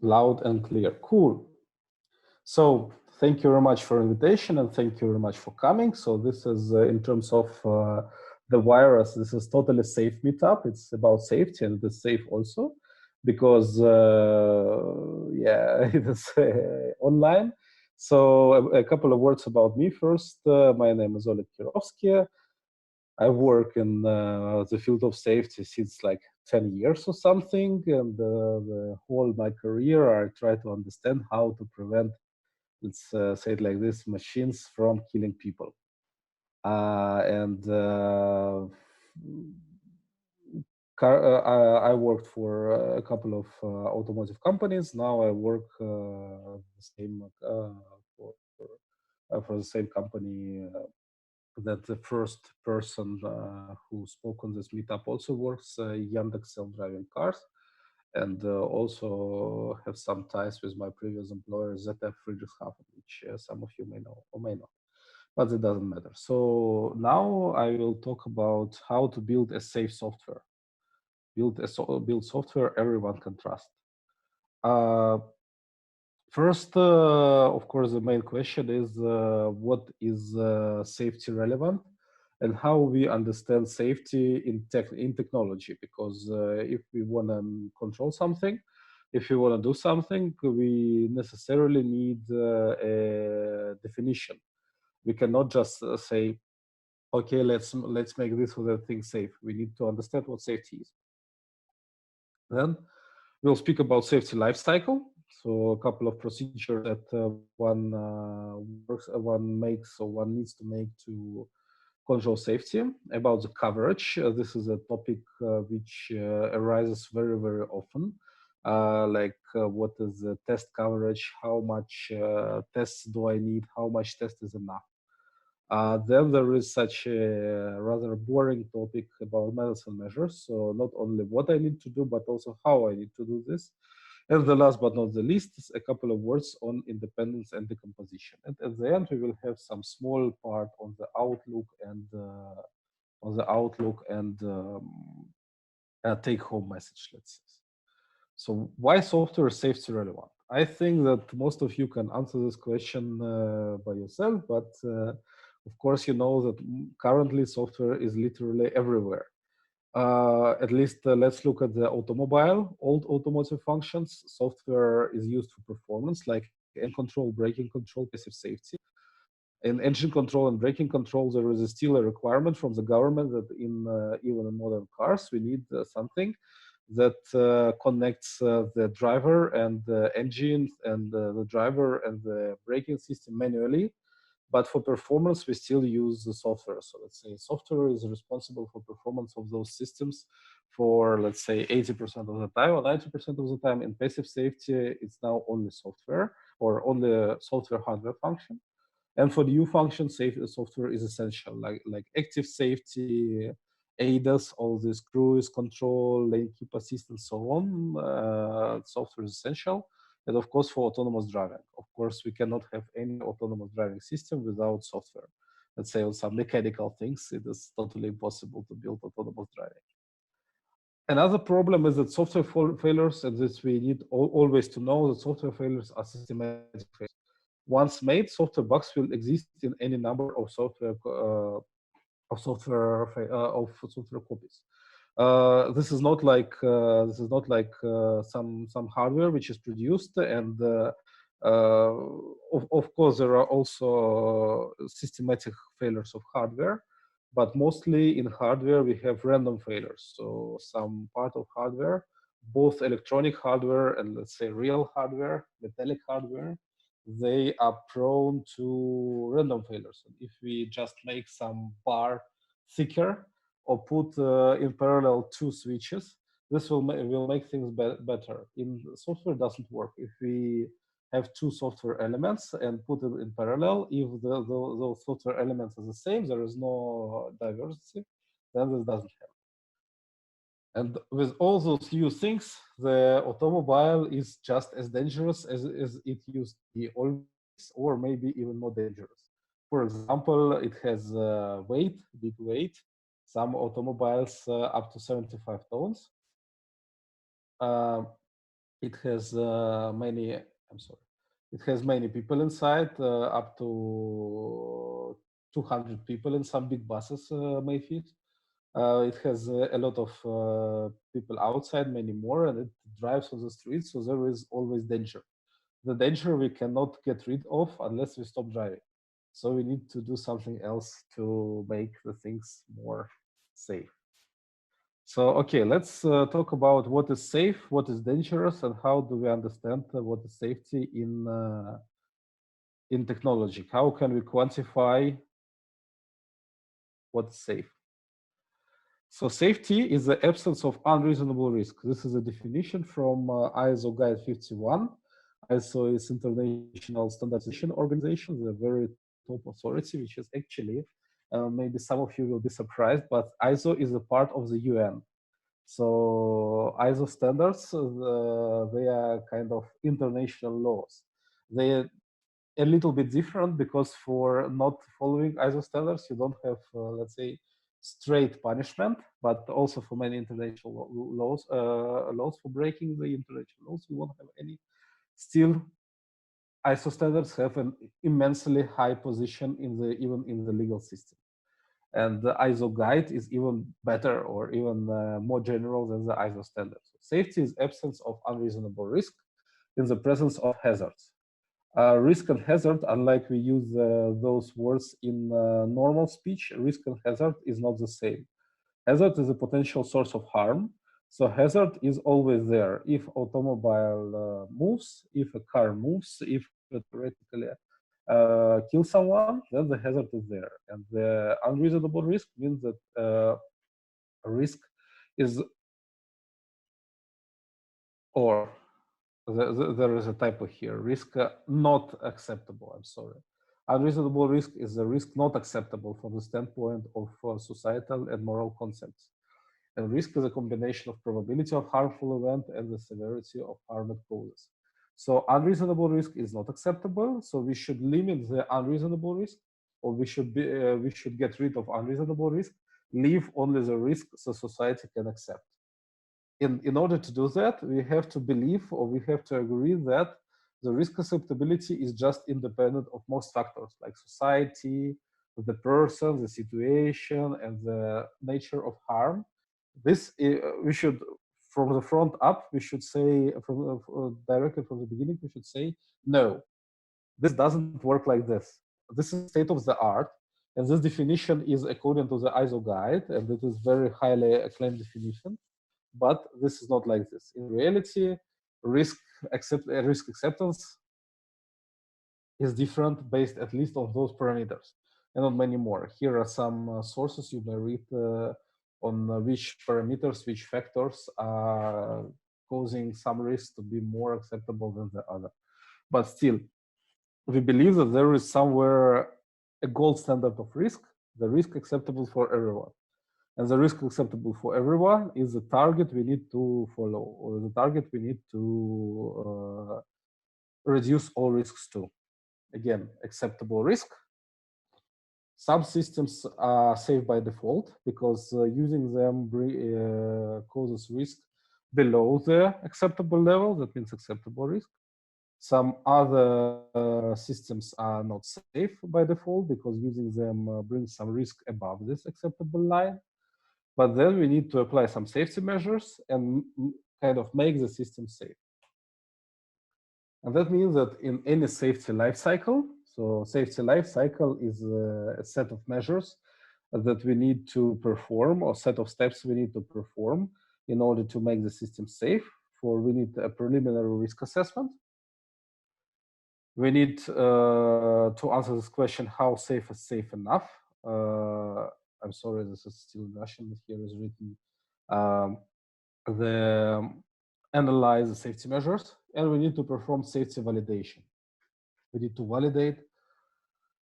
Loud and clear. Cool. So thank you very much for invitation and thank you very much for coming. So this is in terms of the virus, this is totally safe meetup. It's about safety and it's safe also because yeah, it is online. So a couple of words about me first. My name is Oleg Kirovskii. I work in the field of safety since like 10 years or something. And the whole my career, I try to understand how to prevent, let's say it like this, machines from killing people. And I worked for a couple of automotive companies. Now I work the same for the same company that the first person who spoke on this meetup also works Yandex self-driving cars, and also have some ties with my previous employer ZF Friedrichshafen, which some of you may know or may not, but it doesn't matter. So now I will talk about how to build a safe software, build software everyone can trust. Uh, First, of course, the main question is what is safety relevant and how we understand safety in technology. Because if we want to control something, if we want to do something, we necessarily need a definition. We cannot just say, okay, let's make this or that thing safe. We need to understand what safety is. Then we'll speak about safety lifecycle. So a couple of procedures that one makes or one needs to make to control safety. About the coverage, this is a topic which arises very, very often. What is the test coverage? How much tests do I need? How much test is enough? Then there is such a rather boring topic about medicine measures. So not only what I need to do, but also how I need to do this. And the last but not the least is a couple of words on independence and decomposition. And at the end, we will have some small part on the outlook and a take-home message, let's say. So why software is safety relevant? I think that most of you can answer this question by yourself, but of course, you know that currently software is literally everywhere. At least let's look at the automobile, old automotive functions. Software is used for performance, like engine control, braking control, passive safety. In engine control and braking control, there is still a requirement from the government that even in modern cars, we need something that connects the driver and the engine and the driver and the braking system manually. But for performance, we still use the software. So let's say software is responsible for performance of those systems for, let's say, 80% of the time or 90% of the time. In passive safety, it's now only software or only software hardware function. And for new functions, software is essential, like active safety, ADAS, all this cruise control, lane keep assist, and so on. Software is essential. And of course, for autonomous driving, of course, we cannot have any autonomous driving system without software. Let's say on some mechanical things, it is totally impossible to build autonomous driving. Another problem is that software failures, and this we need always to know that software failures are systematic failures. Once made, software bugs will exist in any number of software copies. This is not like some hardware which is produced, and uh, of course there are also systematic failures of hardware, but mostly in hardware we have random failures. So some part of hardware, both electronic hardware and let's say real hardware, metallic hardware, they are prone to random failures. If we just make some bar thicker or put in parallel two switches, this will make things better. In software, doesn't work. If we have two software elements and put it in parallel, if those software elements are the same, there is no diversity, then this doesn't help. And with all those new things, the automobile is just as dangerous as it used to be always, or maybe even more dangerous. For example, it has big weight. Some automobiles up to 75 tons. Um, It has many. I'm sorry. It has many people inside, up to 200 people in some big buses may fit. It has a lot of people outside, many more, and it drives on the streets. So there is always danger. The danger we cannot get rid of unless we stop driving. So we need to do something else to make the things more safe. So, okay, let's talk about what is safe, what is dangerous, and how do we understand what is safety in technology? How can we quantify what's safe? So, safety is the absence of unreasonable risk. This is a definition from ISO Guide 51. ISO is International Standardization Organization, the very top authority, which is actually, maybe some of you will be surprised, but ISO is a part of the UN. So ISO standards, they are kind of international laws. They are a little bit different because for not following ISO standards, you don't have, let's say, straight punishment, but also for many international laws for breaking the international laws, you won't have any. Still, ISO standards have an immensely high position in the even in the legal system. And the ISO guide is even better or even more general than the ISO standards. Safety is absence of unreasonable risk in the presence of hazards. Risk and hazard, unlike we use those words in normal speech, risk and hazard is not the same. Hazard is a potential source of harm. So hazard is always there. If automobile moves, if a car moves, if it theoretically kill someone, then the hazard is there. And the unreasonable risk means that risk is, or there is a typo here, risk not acceptable, I'm sorry. Unreasonable risk is a risk not acceptable from the standpoint of societal and moral concepts. And risk is a combination of probability of harmful event and the severity of harm it causes. So unreasonable risk is not acceptable. So we should limit the unreasonable risk, or we should get rid of unreasonable risk, leave only the risk the society can accept. In order to do that, we have to believe or we have to agree that the risk acceptability is just independent of most factors like society, the person, the situation, and the nature of harm. This we should, from the front up, we should say directly from the beginning, we should say no. This doesn't work like this. This is state of the art, and this definition is according to the ISO guide, and it is very highly acclaimed definition. But this is not like this. In reality, risk acceptance is different based at least on those parameters and on many more. Here are some sources you may read on which parameters, which factors are causing some risk to be more acceptable than the other. But still, we believe that there is somewhere a gold standard of risk, the risk acceptable for everyone. And the risk acceptable for everyone is the target we need to follow, or the target we need to reduce all risks to. Again, acceptable risk. Some systems are safe by default because using them causes risk below the acceptable level. That means acceptable risk. Some other systems are not safe by default because using them brings some risk above this acceptable line. But then we need to apply some safety measures and kind of make the system safe. And that means that in any safety life cycle, so safety life cycle is a set of measures that we need to perform, or set of steps we need to perform in order to make the system safe. For we need a preliminary risk assessment. We need to answer this question: how safe is safe enough? I'm sorry, this is still Russian. Here is written the analyze the safety measures, and we need to perform safety validation. We need to validate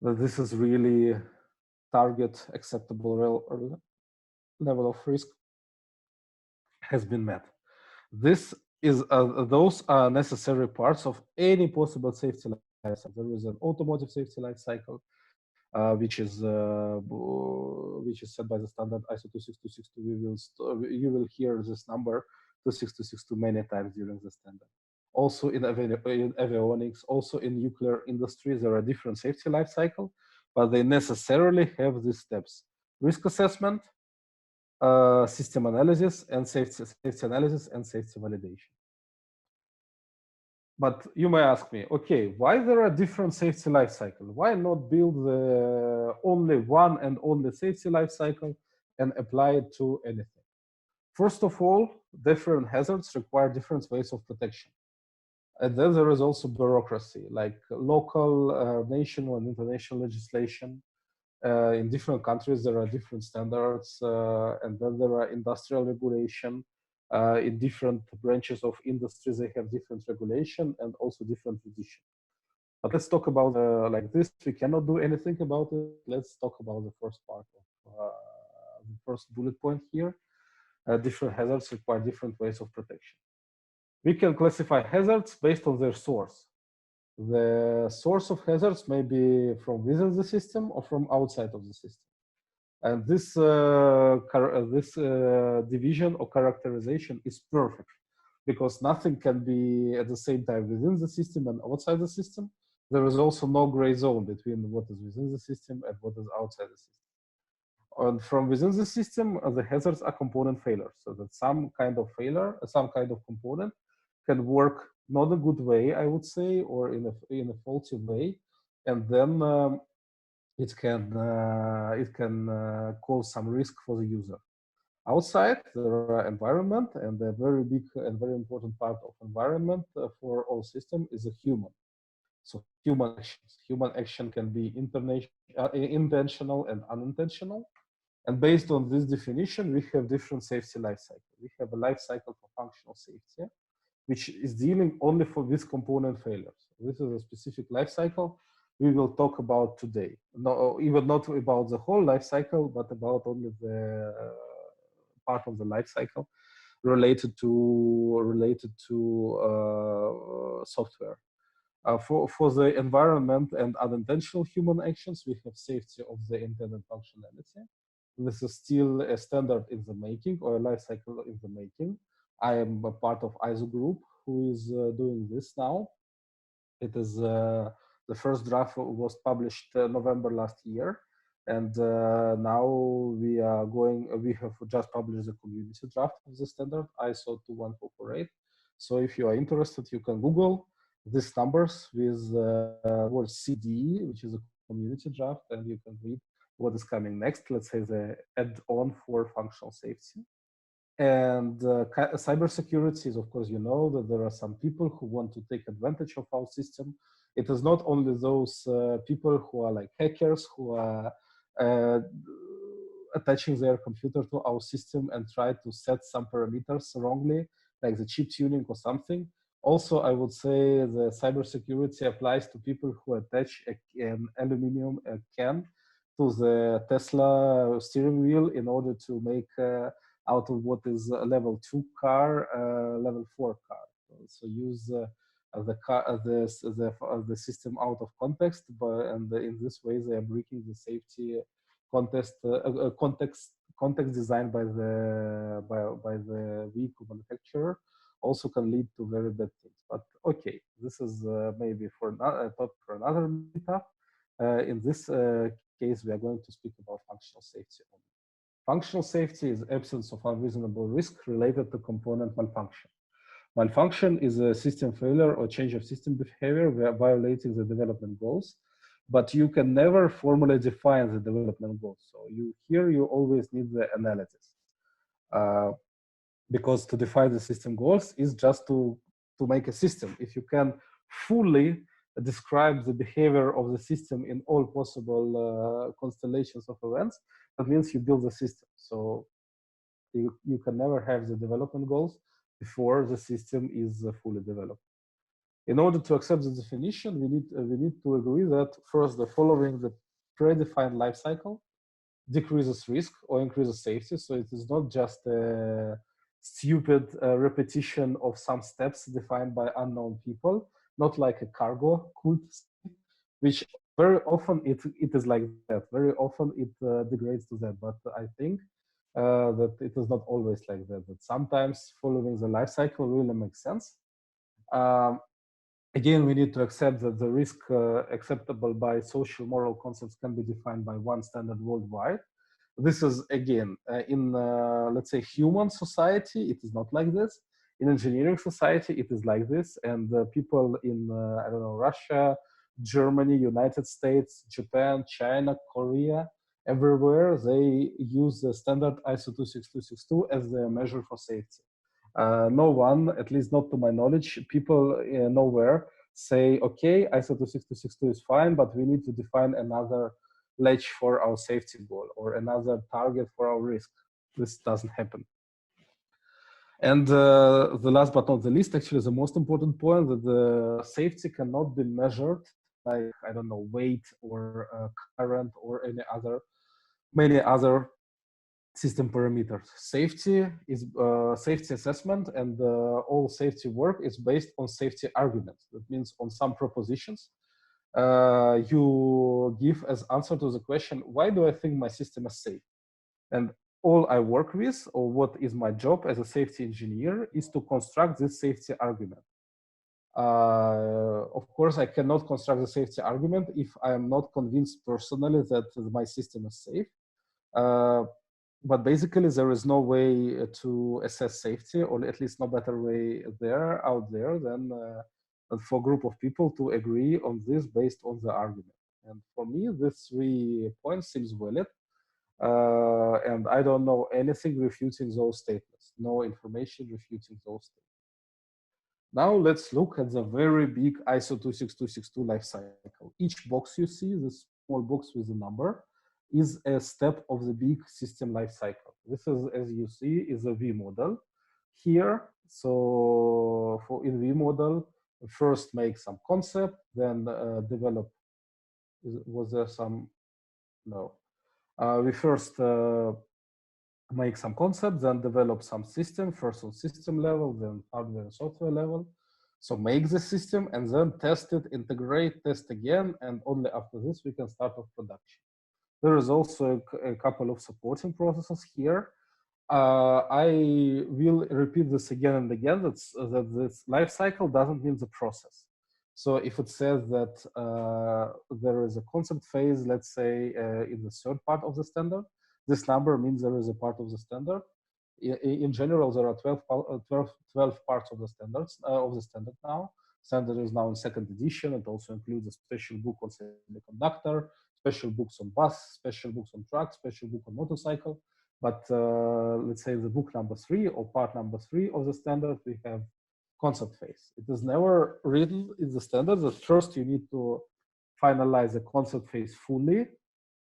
that this is really target acceptable level of risk has been met. This is those are necessary parts of any possible safety life cycle. There is an automotive safety life cycle, which is set by the standard ISO 26262. You will hear this number 2622 many times during the standard. Also in avionics, also in nuclear industry, there are different safety life cycle, but they necessarily have these steps: risk assessment, system analysis, and safety analysis and safety validation. But you may ask me, okay, why there are different safety life cycle? Why not build the only one and only safety life cycle and apply it to anything? First of all, different hazards require different ways of protection. And then there is also bureaucracy, like local, national, and international legislation. In different countries, there are different standards, and then there are industrial regulation. In different branches of industries, they have different regulation and also different tradition. But let's talk about like this. We cannot do anything about it. Let's talk about the first part of the first bullet point here. Different hazards require different ways of protection. We can classify hazards based on their source. The source of hazards may be from within the system or from outside of the system. And this division or characterization is perfect, because nothing can be at the same time within the system and outside the system. There is also no gray zone between what is within the system and what is outside the system. And from within the system, the hazards are component failures. So that some kind of failure, some kind of component can work not a good way, I would say, or in a faulty way, and then it can cause some risk for the user. Outside, there are environment, and a very big and very important part of environment for all system is a human. So human actions. Human action can be intentional and unintentional. And based on this definition, we have different safety life cycle. We have a life cycle for functional safety, which is dealing only with component failures. This is a specific life cycle we will talk about today. No, even not about the whole life cycle, but about only the part of the life cycle related to software. For the environment and unintentional human actions, we have safety of the intended functionality. This is still a standard in the making, or a life cycle in the making. I am a part of ISO group who is doing this now. It is the first draft was published November last year, and now we have just published the community draft of the standard ISO 21448. So if you are interested, you can Google these numbers with word CD, which is a community draft, and you can read what is coming next. Let's say the add-on for functional safety. And cybersecurity is, of course, you know that there are some people who want to take advantage of our system. It is not only those people who are like hackers who are attaching their computer to our system and try to set some parameters wrongly, like the chip tuning or something. Also, I would say the cybersecurity applies to people who attach an aluminum can to the Tesla steering wheel in order to make out of what is a level 2 car, level 4 car. So use the system out of context, and in this way they are breaking the safety context designed by the vehicle manufacturer. Also can lead to very bad things. But okay, this is maybe for a topic for another meetup. In this case, we are going to speak about functional safety only. Functional safety is absence of unreasonable risk related to component malfunction. Malfunction is a system failure or change of system behavior violating the development goals, but you can never formally define the development goals. So you always need the analysis. Because to define the system goals is just to make a system. If you can fully describe the behavior of the system in all possible constellations of events, that means you build the system. So you can never have the development goals before the system is fully developed. In order to accept the definition, we need to agree that first, the following the predefined life cycle decreases risk or increases safety. So it is not just a stupid repetition of some steps defined by unknown people, not like a cargo cult, which very often it is like that. Very often it degrades to that. But I think that it is not always like that. That sometimes following the life cycle really makes sense. Um, Again, we need to accept that the risk acceptable by social moral concepts can be defined by one standard worldwide. This is, again, in, let's say, human society, it is not like this. In engineering society, it is like this. And people in, I don't know, Russia, Germany, United States, Japan, China, Korea, everywhere, they use the standard ISO 26262 as their measure for safety. No one, at least not to my knowledge, people nowhere say, okay, ISO 26262 is fine, but we need to define another ledge for our safety goal or another target for our risk. This doesn't happen. And the last but not the least, actually the most important point, that the safety cannot be measured like, I don't know, weight or current or many other system parameters. Safety is safety assessment, and all safety work is based on safety arguments. That means on some propositions you give as answer to the question, why do I think my system is safe? And all I work with, or what is my job as a safety engineer, is to construct this safety argument. Of course, I cannot construct the safety argument if I am not convinced personally that my system is safe. But basically, there is no way to assess safety, or at least no better way out there than for a group of people to agree on this based on the argument. And for me, these 3 points seems valid. And I don't know anything refuting those statements, no information refuting those statements. Now let's look at the very big ISO 26262 life cycle. Each box you see, this small box with a number, is a step of the big system life cycle. This is, as you see, is a V model here. So for in V model, first make some concept, then develop. Was there some? No. We first make some concept, then develop some system, first on system level, then hardware and software level. So make the system and then test it, integrate, test again, and only after this we can start off production. There is also a couple of supporting processes here. I will repeat this again and again, that this life cycle doesn't mean the process. So if it says that there is a concept phase, let's say in the third part of the standard, this number means there is a part of the standard. In general, there are 12 parts of the standards of the standard now. Standard is now in second edition. It also includes a special book on semiconductor, special books on bus, special books on truck, special book on motorcycle. But let's say the book number 3 or part number 3 of the standard, we have concept phase. It is never written in the standard that first you need to finalize the concept phase fully.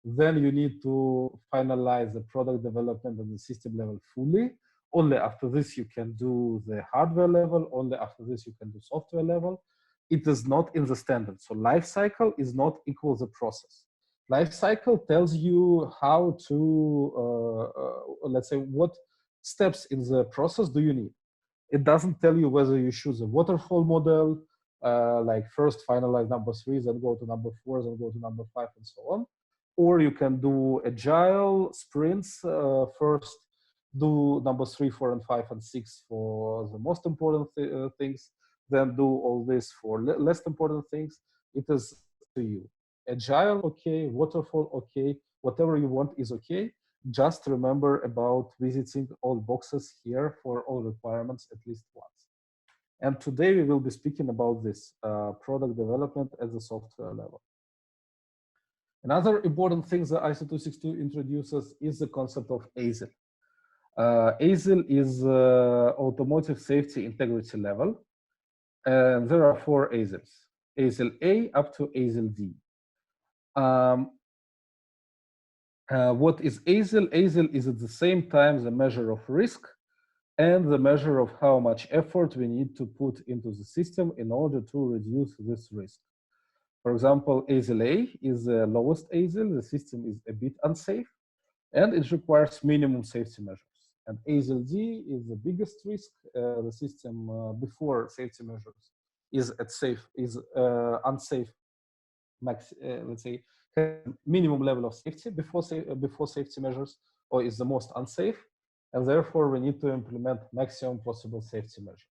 Then you need to finalize the product development at the system level fully. Only after this you can do the hardware level. Only after this you can do software level. It is not in the standard. So life cycle is not equal the process. Life cycle tells you how to, let's say, what steps in the process do you need. It doesn't tell you whether you choose a waterfall model, like first finalize number 3, then go to number 4, then go to number 5, and so on. Or you can do agile sprints, first do number 3, 4, and 5, and 6 for the most important things, then do all this for less important things. It is to you. Agile, okay, waterfall, okay, whatever you want is okay. Just remember about visiting all boxes here for all requirements at least once. And today we will be speaking about this product development at the software level. Another important thing that ISO 262 introduces is the concept of ASIL. ASIL is Automotive Safety Integrity Level. And there are 4 ASILs, ASIL A up to ASIL D. What is ASIL? ASIL is at the same time the measure of risk and the measure of how much effort we need to put into the system in order to reduce this risk. For example, ASIL A is the lowest ASIL. The system is a bit unsafe, and it requires minimum safety measures. And ASIL D is the biggest risk. The system before safety measures is unsafe. Let's say minimum level of safety before safety measures. or is the most unsafe, and therefore we need to implement maximum possible safety measure.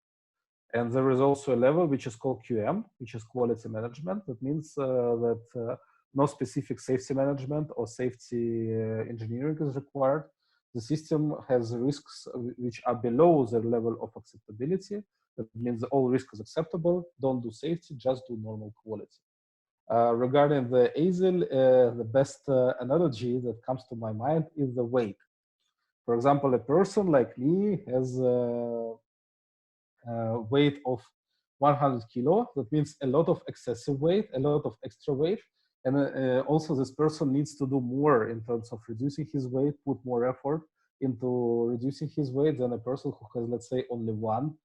And there is also a level which is called QM, which is quality management. That means that no specific safety management or safety engineering is required. The system has risks which are below the level of acceptability. That means all risk is acceptable. Don't do safety, just do normal quality. Regarding the ASIL, the best analogy that comes to my mind is the weight. For example, a person like me has weight of 100 kilo. That means a lot of excessive weight, a lot of extra weight. And also this person needs to do more in terms of reducing his weight, put more effort into reducing his weight than a person who has, let's say, only one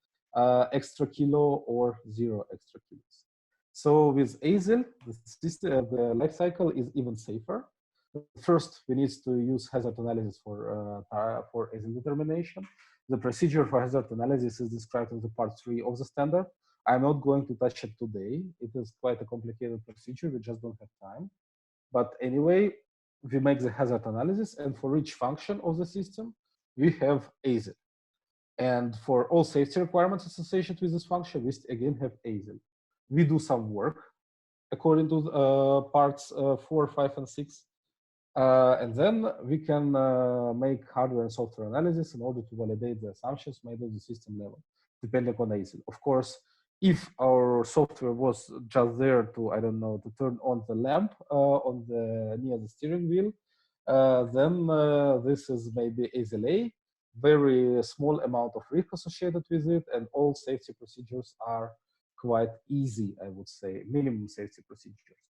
extra kilo or 0 extra kilos. So with ASIL, the life cycle is even safer. First, we need to use hazard analysis for ASIL determination. The procedure for hazard analysis is described in the part 3 of the standard. I'm not going to touch it today. It is quite a complicated procedure. We just don't have time. But anyway, we make the hazard analysis, and for each function of the system, we have ASIL. And for all safety requirements associated with this function, we again have ASIL. We do some work according to parts 4, 5, and 6. And then we can make hardware and software analysis in order to validate the assumptions made at the system level, depending on ASIL. Of course, if our software was just there to, I don't know, to turn on the lamp on the near the steering wheel, then this is maybe ASIL A, very small amount of risk associated with it, and all safety procedures are quite easy, I would say, minimum safety procedures.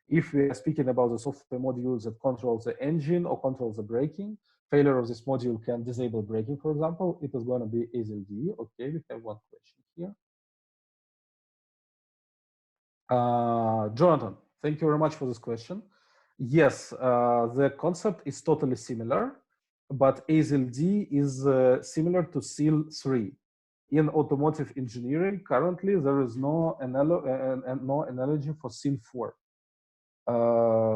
If we are speaking about the software modules that controls the engine or controls the braking, failure of this module can disable braking, for example, it is going to be ASIL D. Okay, we have one question here. Jonathan, thank you very much for this question. Yes, the concept is totally similar, but ASIL D is similar to SIL 3. In automotive engineering, currently there is no analogy for SIL 4.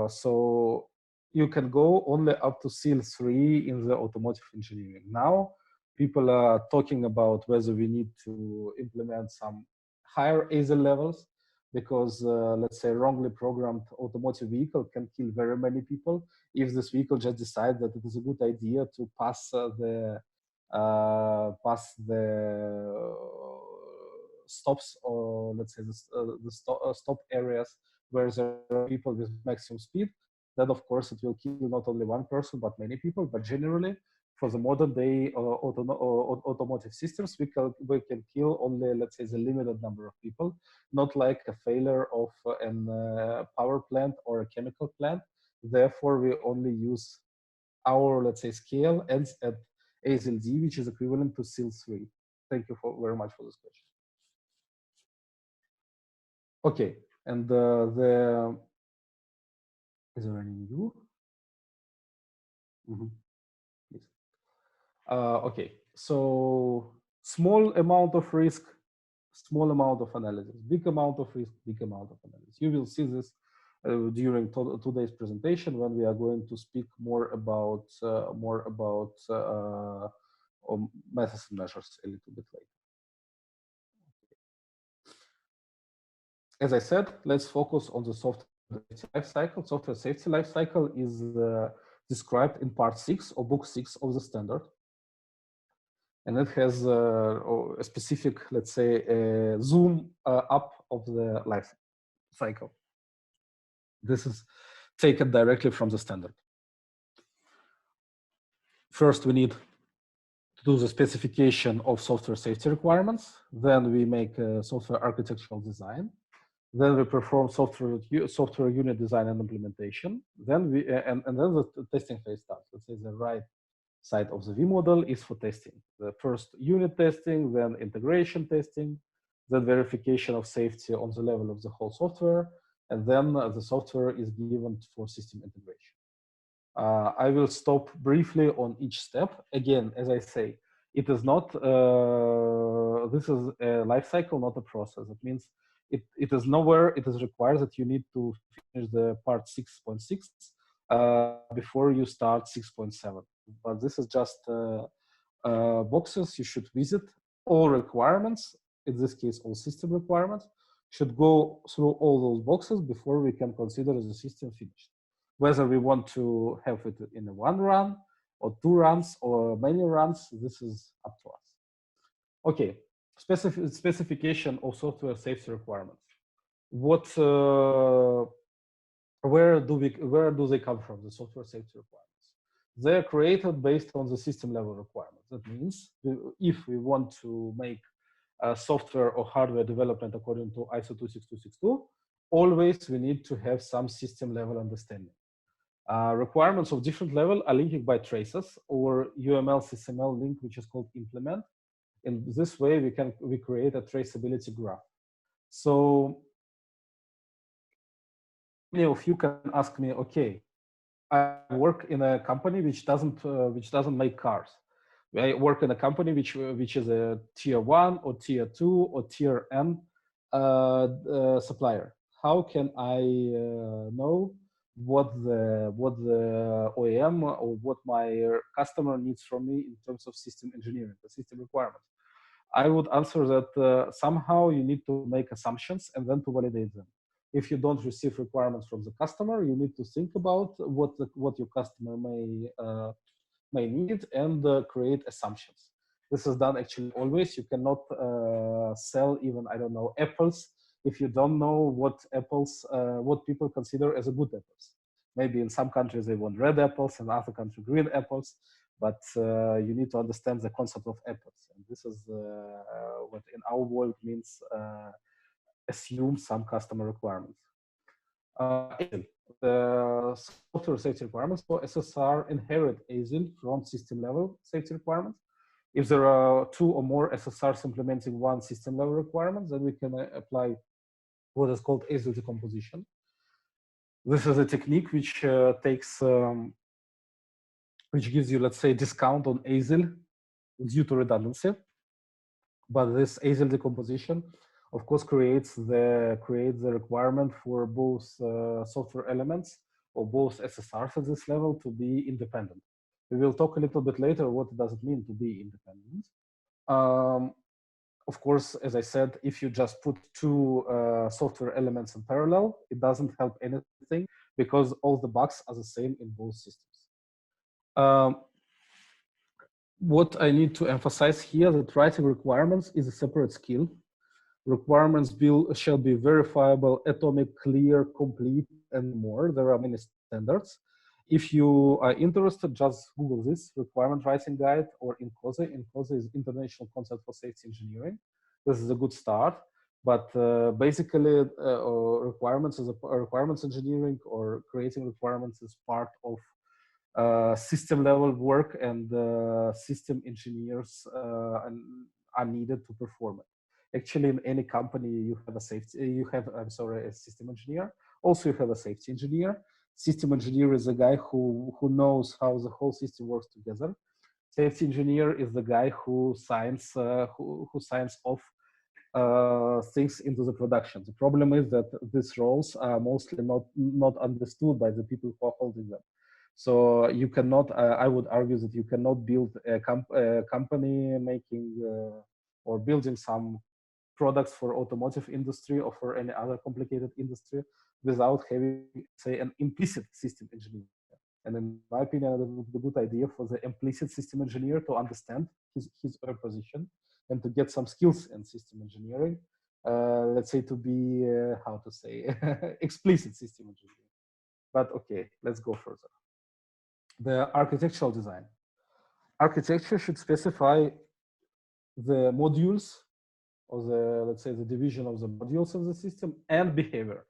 So you can go only up to SIL 3 in the automotive engineering. Now, people are talking about whether we need to implement some higher ASIL levels, because let's say wrongly programmed automotive vehicle can kill very many people if this vehicle just decides that it is a good idea to pass the stops, or let's say the stop areas where there are people with maximum speed. Then of course it will kill not only one person but many people. But generally, for the modern day automotive systems, we can kill only, let's say, the limited number of people, not like a failure of a power plant or a chemical plant. Therefore, we only use our, let's say, scale ends at ASIL D, which is equivalent to SIL 3. Thank you very much for this question. Okay, and is there any new? Please. Okay, so small amount of risk, small amount of analysis, big amount of risk, big amount of analysis. You will see this during today's presentation when we are going to speak more about methods and measures a little bit later. As I said, let's focus on the software life cycle. Software safety life cycle is described in part 6 or book 6 of the standard. And it has a specific, let's say, zoom up of the life cycle. This is taken directly from the standard. First, we need to do the specification of software safety requirements. Then we make a software architectural design. Then we perform software unit design and implementation. Then we and then the testing phase starts. Let's say the right side of the V model is for testing. The first unit testing, then integration testing, then verification of safety on the level of the whole software, and then the software is given for system integration. I will stop briefly on each step. Again, as I say, it is not, this is a life cycle, not a process. It means it is nowhere, it is required that you need to finish the part 6.6 before you start 6.7. but this is just boxes you should visit. All requirements, in this case, all system requirements, should go through all those boxes before we can consider the system finished. Whether we want to have it in a one run or two runs or many runs, this is up to us. Okay, specification of software safety requirements. What, where do they come from, the software safety requirements? They're created based on the system level requirements. That means if we want to make software or hardware development according to ISO 26262, always we need to have some system level understanding. Requirements of different level are linked by traces or UML SysML link, which is called implement. In this way, we create a traceability graph. So many of you can ask me, okay, I work in a company which doesn't make cars. I work in a company which is a tier 1 or tier 2 or tier N supplier. How can I know what the OEM or what my customer needs from me in terms of system engineering, the system requirements? I would answer that somehow you need to make assumptions and then to validate them. If you don't receive requirements from the customer, you need to think about what your customer may need and create assumptions. This is done actually always. You cannot sell even, I don't know, apples if you don't know what people consider as a good apples. Maybe in some countries they want red apples, in other countries green apples, but you need to understand the concept of apples. And this is what in our world means assume some customer requirements. ASIL, the software safety requirements for SSR inherit ASIL from system level safety requirements. If there are two or more SSRs implementing one system level requirement, then we can apply what is called ASIL decomposition. This is a technique which which gives you, let's say, discount on ASIL due to redundancy. But this ASIL decomposition, of course, creates the requirement for both software elements or both SSRs at this level to be independent. We will talk a little bit later what does it mean to be independent. Of course, as I said, if you just put two software elements in parallel, it doesn't help anything because all the bugs are the same in both systems. What I need to emphasize here, that writing requirements is a separate skill. Requirements shall be verifiable, atomic, clear, complete, and more. There are many standards. If you are interested, just Google this requirement writing guide or INCOSE. INCOSE is International Concept for Safety Engineering. This is a good start, but basically requirements engineering or creating requirements is part of system level work, and system engineers are needed to perform it. Actually, in any company, you have a system engineer. Also, you have a safety engineer. System engineer is a guy who knows how the whole system works together. Safety engineer is the guy who signs off things into the production. The problem is that these roles are mostly not understood by the people who are holding them. So you cannot. I would argue that you cannot build a company making or building some products for automotive industry or for any other complicated industry without having, say, an implicit system engineer. And in my opinion, it would be a good idea for the implicit system engineer to understand his position and to get some skills in system engineering. Let's say to be, how to say, explicit system engineer. But okay, let's go further. The architectural design. Architecture should specify the modules or the, let's say, the division of the modules of the system and behavior.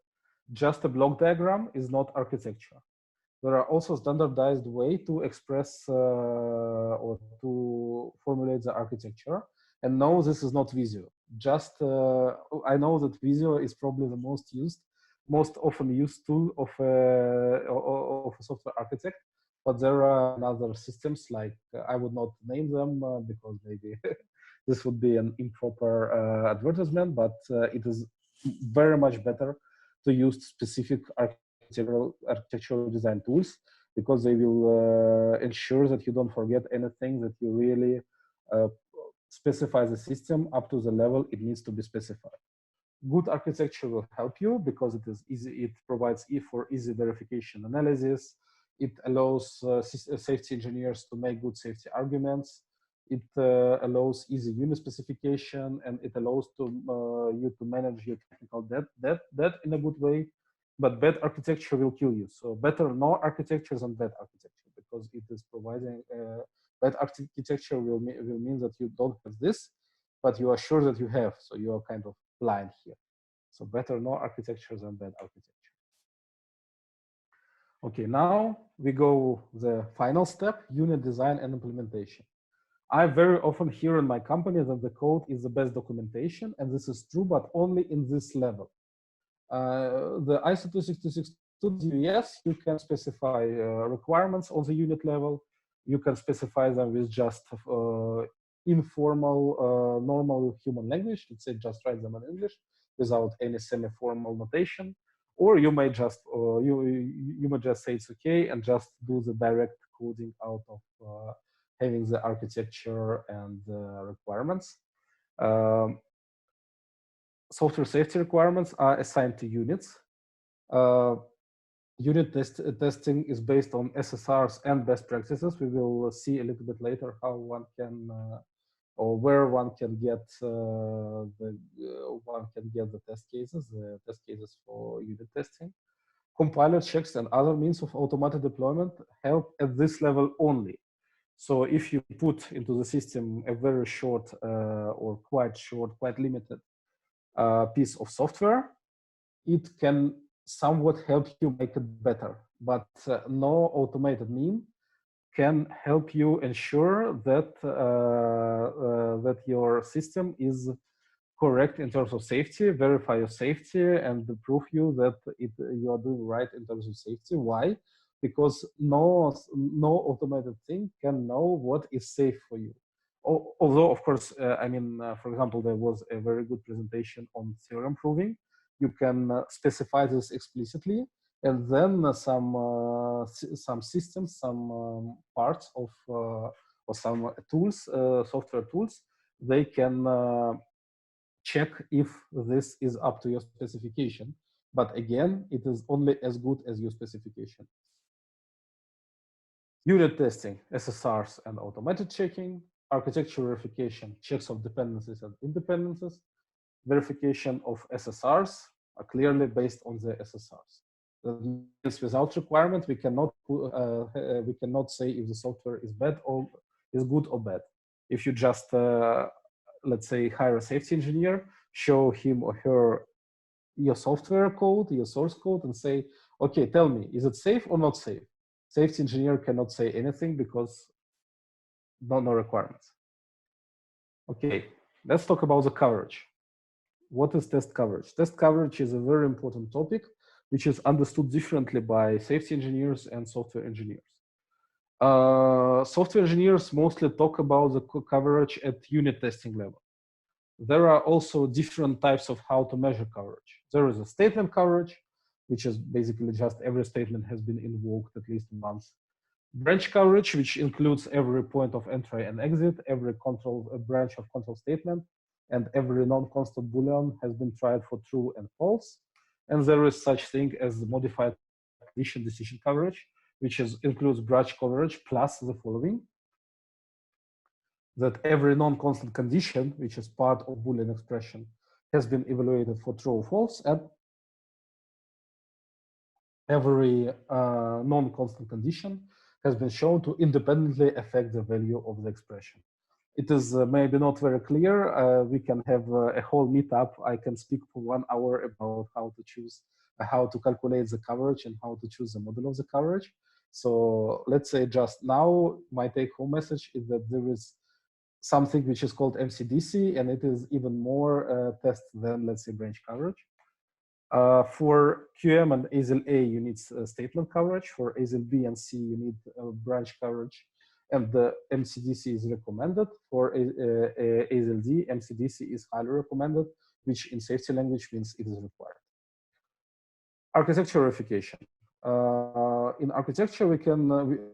Just a block diagram is not architecture. There are also standardized way to express or to formulate the architecture. And no, this is not Visio. Just, I know that Visio is probably the most often used tool of a software architect, but there are other systems like, I would not name them because maybe this would be an improper advertisement, but it is very much better to use specific architectural design tools. because they will ensure that you don't forget anything, that you really specify the system up to the level it needs to be specified. Good architecture will help you because it is easy. It provides for easy verification analysis. It allows safety engineers to make good safety arguments. It allows easy unit specification, and it allows you to manage your technical debt in a good way. But bad architecture will kill you. So better no architecture than bad architecture, because it is providing bad architecture will mean that you don't have this, but you are sure that you have. So you are kind of blind here. So better no architecture than bad architecture. Okay, now we go the final step, unit design and implementation. I very often hear in my company that the code is the best documentation, and this is true, but only in this level. The ISO 26262, yes, you can specify requirements on the unit level. You can specify them with just informal, normal human language. Let's say just write them in English without any semi-formal notation. Or you may just you may just say it's okay and just do the direct coding out of having the architecture and requirements. Software safety requirements are assigned to units. Unit testing is based on SSRs and best practices. We will see a little bit later how one can or where one can get the test cases for unit testing. Compiler checks and other means of automated deployment help at this level only. So if you put into the system a very short or quite limited piece of software, it can somewhat help you make it better, but no automated mean can help you ensure that that your system is correct in terms of safety, verify your safety, and prove you that you are doing right in terms of safety. Why? Because no automated thing can know what is safe for you. Although, of course, for example, there was a very good presentation on theorem proving. You can specify this explicitly, and then some systems, some parts of or some tools, software tools, they can check if this is up to your specification. But again, it is only as good as your specification. Unit testing, SSRs and automated checking, architecture verification, checks of dependencies and independencies, verification of SSRs are clearly based on the SSRs. That means without requirement, we cannot say if the software is bad or is good or bad. If you just let's say hire a safety engineer, show him or her your software code, your source code, and say, okay, tell me, is it safe or not safe? Safety engineer cannot say anything because no requirements. Okay, let's talk about the coverage. What is test coverage? Test coverage is a very important topic, which is understood differently by safety engineers and software engineers. Software engineers mostly talk about the coverage at unit testing level. There are also different types of how to measure coverage. There is a statement coverage, which is basically just every statement has been invoked at least once. Branch coverage, which includes every point of entry and exit, every branch of control statement, and every non-constant boolean has been tried for true and false. And there is such thing as the modified condition decision coverage, which includes branch coverage plus the following: that every non-constant condition, which is part of Boolean expression, has been evaluated for true or false, and every non-constant condition has been shown to independently affect the value of the expression. It is maybe not very clear. We can have a whole meetup. I can speak for 1 hour about how to choose, how to calculate the coverage and how to choose the model of the coverage. So let's say just now, my take-home message is that there is something which is called MCDC, and it is even more test than, let's say, branch coverage. For QM and ASIL A, you need statement coverage. For ASIL B and C, you need branch coverage, and the MCDC is recommended. For ASIL D, MCDC is highly recommended, which in safety language means it is required. Architecture verification. in architecture, we can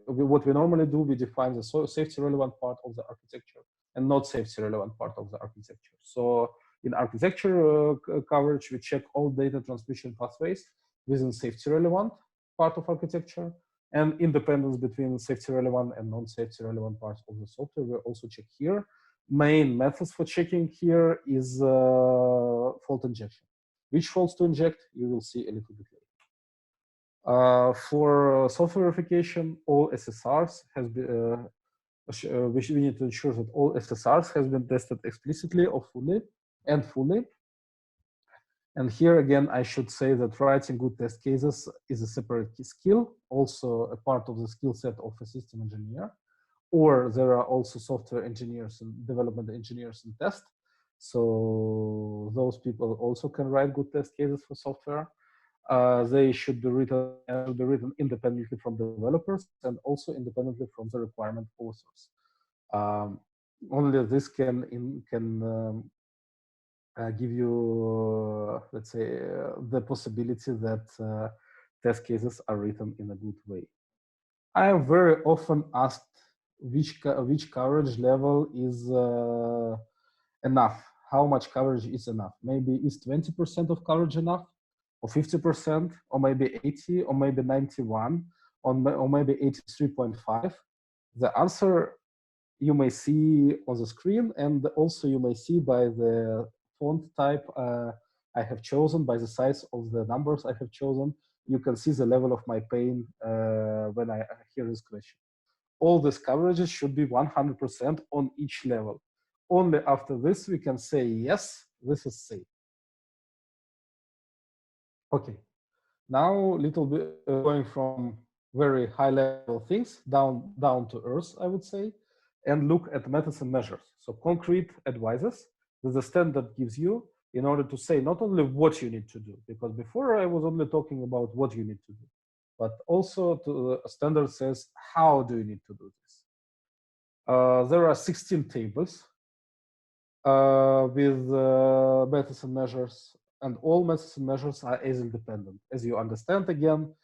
what we normally do, we define the safety relevant part of the architecture and not safety relevant part of the architecture. So in architecture coverage, we check all data transmission pathways within safety relevant part of architecture, and independence between safety relevant and non-safety relevant parts of the software. We also check here. Main methods for checking here is fault injection. Which faults to inject, you will see a little bit later. For software verification, all SSRs has been, we need to ensure that all SSRs has been tested explicitly or fully. And here again, I should say that writing good test cases is a separate skill, also a part of the skill set of a system engineer. Or there are also software engineers and development engineers in test. So those people also can write good test cases for software. They should be written independently from developers and also independently from the requirement authors. Only this can give you, let's say, the possibility that test cases are written in a good way. I am very often asked which coverage level is enough. How much coverage is enough? Maybe is 20% of coverage enough, or 50%, or maybe 80, or maybe 91, or maybe 83.5. The answer you may see on the screen, and also you may see by the font type I have chosen, by the size of the numbers I have chosen. You can see the level of my pain when I hear this question. All these coverages should be 100% on each level. Only after this we can say, yes, this is safe. Okay, now a little bit going from very high level things down to earth, I would say, and look at methods and measures. So concrete advices that the standard gives you in order to say not only what you need to do, because before I was only talking about what you need to do, but also the standard says how do you need to do this. There are 16 tables with methods and measures, and all methods and measures are ASIL dependent. As you understand, again,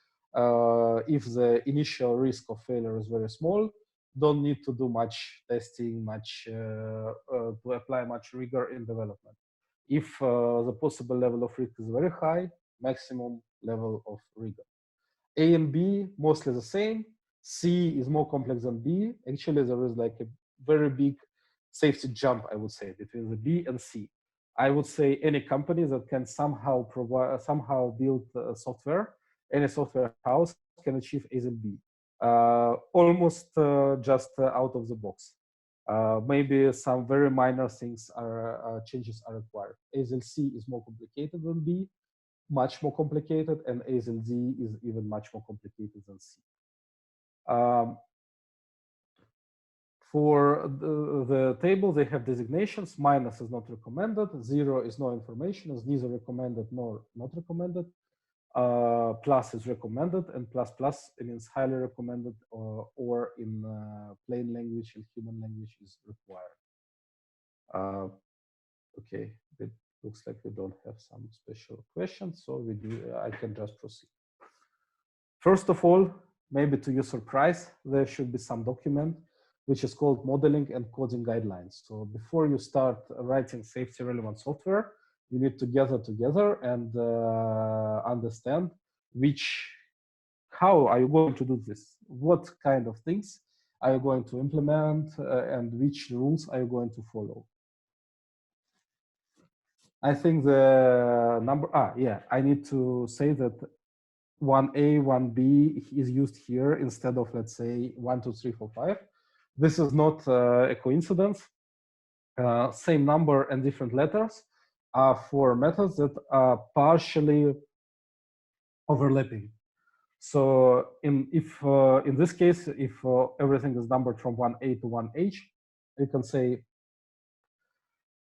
if the initial risk of failure is very small, don't need to do much testing, to apply much rigor in development. If the possible level of risk is very high, maximum level of rigor. A and B, mostly the same. C is more complex than B. Actually, there is like a very big safety jump, I would say, between the B and C. I would say any company that can somehow build software, any software house can achieve A and B, almost just out of the box. Maybe some very minor things changes are required. ASIL C is more complicated than B, much more complicated, and ASIL D is even much more complicated than C. For the table, they have designations. Minus is not recommended. 0 is no information, is neither recommended nor not recommended. Plus is recommended, and plus plus it means highly recommended, or in plain language and human language is required. Okay, it looks like we don't have some special questions, so I can just proceed. First of all, maybe to your surprise, there should be some document which is called modeling and coding guidelines. So before you start writing safety relevant software, you need to gather together and understand how are you going to do this? What kind of things are you going to implement, and which rules are you going to follow? I think the number, I need to say that 1A, 1B is used here instead of, let's say, 1, 2, 3, 4, 5. This is not a coincidence. Same number and different letters are for methods that are partially overlapping. So in this case, if everything is numbered from 1A to 1H, you can say,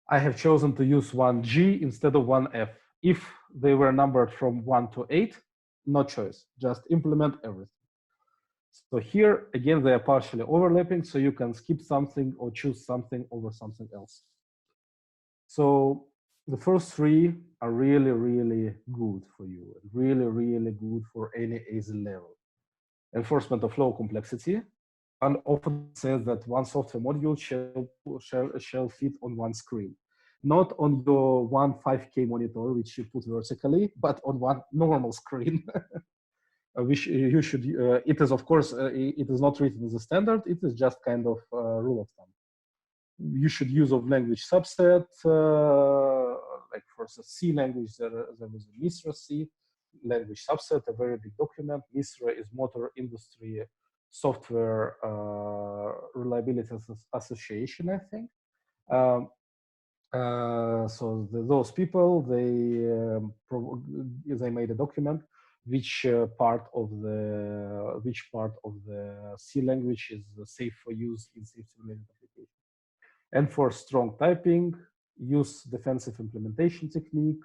I have chosen to use 1G instead of 1F. If they were numbered from 1 to 8, no choice, just implement everything. So here, again, they are partially overlapping, so you can skip something or choose something over something else. So the first three are really, really good for you, really, really good for any ASIL level. enforcement of low complexity. One often says that one software module shall fit on one screen, not on your one 5K monitor, which you put vertically, but on one normal screen. Which you should, it is, of course, it is not written as a standard, it is just kind of rule of thumb. You should use of language subset, like for the C language, there is a MISRA C language subset, a very big document. MISRA is Motor Industry Software Reliability Association, I think. So those people, they made a document which part of the C language is safe for use in safety-related applications. And for strong typing, use defensive implementation technique,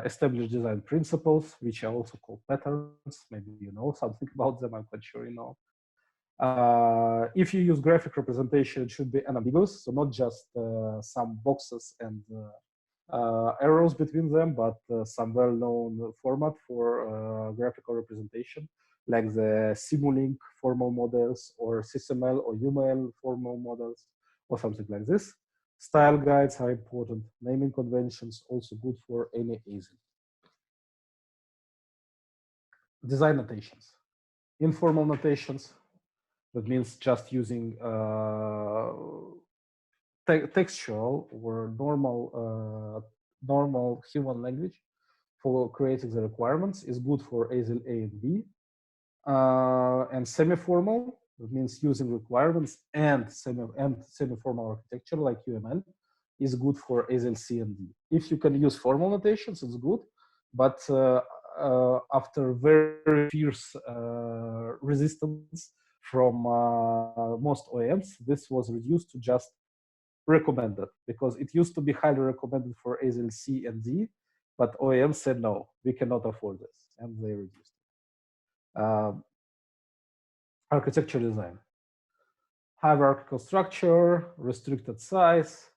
establish design principles, which are also called patterns. Maybe you know something about them. I'm quite sure you know. If you use graphic representation, it should be unambiguous, so not just some boxes and arrows between them, but some well-known format for graphical representation, like the Simulink formal models or SysML or UML formal models or something like this. Style guides are important. Naming conventions also good for any ASIL. Design notations. Informal notations. That means just using textual or normal human language for creating the requirements is good for ASIL A and B. And semi-formal, that means using requirements and semi-formal architecture like UML is good for ASIL C and D. If you can use formal notations, it's good, but after very fierce resistance from most OEMs, this was reduced to just recommended, because it used to be highly recommended for ASIL C and D, but OEMs said, no, we cannot afford this, and they reduced it. Architecture design. Hierarchical structure, restricted size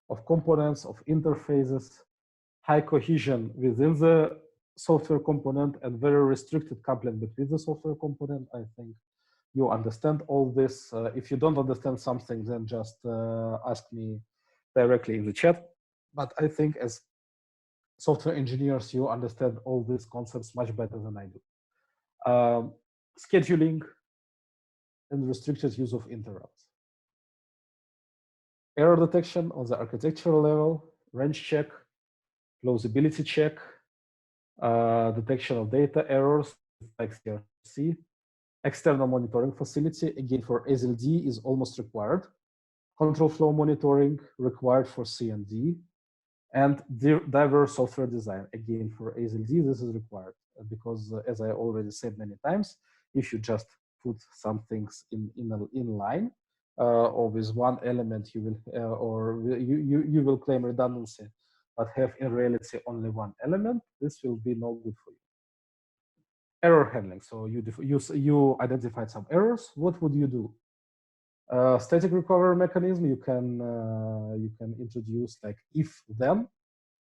of components, of interfaces, high cohesion within the software component, and very restricted coupling between the software component. I think you understand all this. If you don't understand something, then just ask me directly in the chat. But I think as software engineers, you understand all these concepts much better than I do. Scheduling and restricted use of interrupts. Error detection on the architectural level, range check, plausibility check, detection of data errors like CRC. External monitoring facility, again for ASIL D, is almost required. Control flow monitoring required for C and D. And diverse software design, again for ASIL D, this is required because as I already said many times, if you just put some things in line or with one element, you will you will claim redundancy, but have in reality only one element. This will be no good for you. Error handling. So you identified some errors. What would you do? Static recovery mechanism. You can introduce like if then.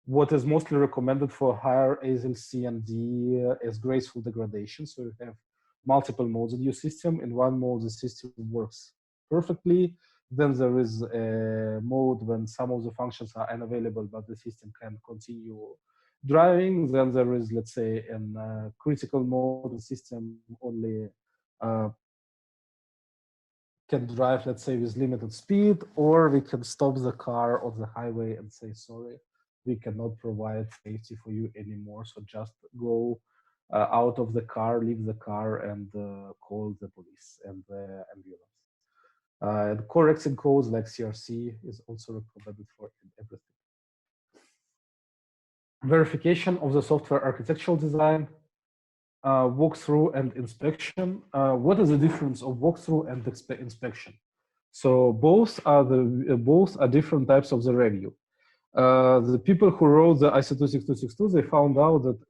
What is mostly recommended for higher ASIL C and D is graceful degradation. So you have multiple modes in your system. In one mode, the system works perfectly. Then there is a mode when some of the functions are unavailable, but the system can continue driving. Then there is, let's say, a critical mode, the system only can drive, let's say, with limited speed, or we can stop the car on the highway and say, sorry, we cannot provide safety for you anymore. So just go out of the car, leave the car, and call the police and the ambulance. Correcting codes like CRC is also recommended for everything. Verification of the software architectural design, walkthrough and inspection. What is the difference of walkthrough and inspection? So both are different types of the review. The people who wrote the ISO 26262, they found out that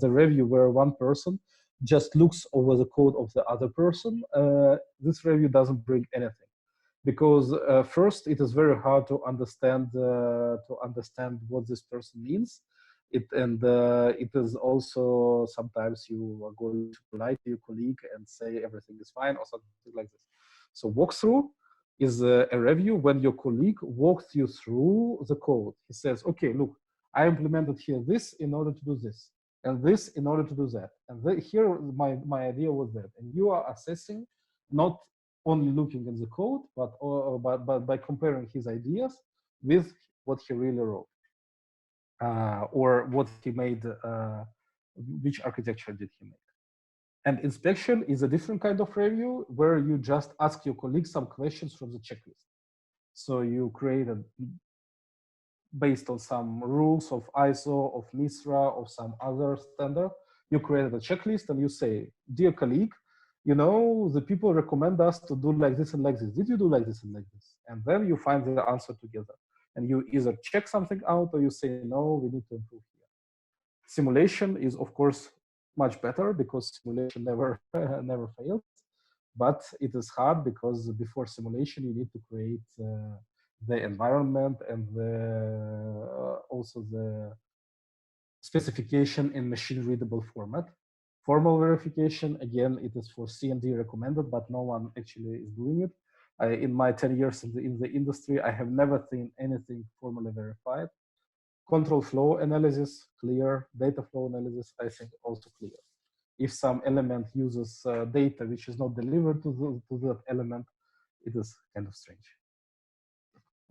the review where one person just looks over the code of the other person, this review doesn't bring anything, because first it is very hard to understand what this person means, It is also sometimes you are going to lie to your colleague and say everything is fine or something like this. So walkthrough is a review when your colleague walks you through the code. He says, okay, look, I implemented here this in order to do this, and this in order to do that. And here my idea was that. And you are assessing, not only looking in the code, but by comparing his ideas with what he really wrote. Or what he made, which architecture did he make. And inspection is a different kind of review where you just ask your colleagues some questions from the checklist. So you create a, based on some rules of ISO, of NISRA, of some other standard, you created a checklist and you say, dear colleague, you know, the people recommend us to do like this and like this. Did you do like this and like this? And then you find the answer together. And you either check something out or you say, no, we need to improve here. Simulation is, of course, much better because simulation never never fails. But it is hard because before simulation, you need to create the environment and also the specification in machine readable format. Formal verification, again, it is for C&D recommended, but no one actually is doing it. In my 10 years in the industry, I have never seen anything formally verified. Control flow analysis, clear. Data flow analysis, I think also clear. If some element uses data which is not delivered to that element, it is kind of strange.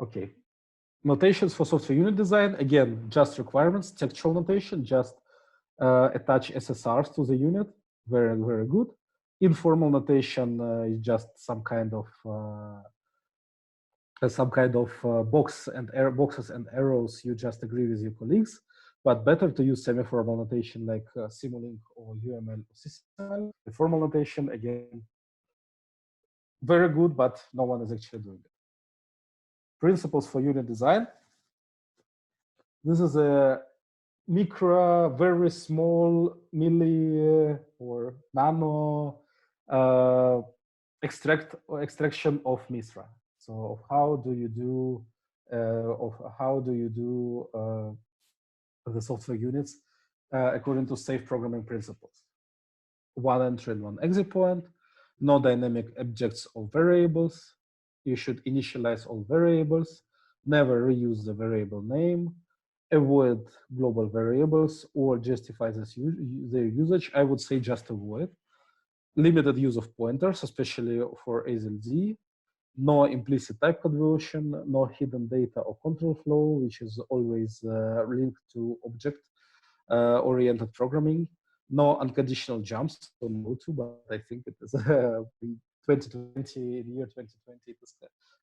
Okay. Notations for software unit design, again, just requirements, textual notation, just attach SSRs to the unit, very, very good. Informal notation is just some kind of boxes and arrows. You just agree with your colleagues, but better to use semi-formal notation like Simulink or UML or SysML. The formal notation, again, very good, but no one is actually doing it. Principles for unit design. This is a micro, very small milli or nano extraction of MISRA. So how do you do the software units according to safe programming principles? One entry and one exit point, no dynamic objects or variables. You should initialize all variables, never reuse the variable name, avoid global variables or justify their usage. I would say just avoid. Limited use of pointers, especially for AZLD. No implicit type conversion, no hidden data or control flow, which is always linked to object-oriented programming. No unconditional jumps, don't know to, but I think it is in 2020, in the year 2020, it is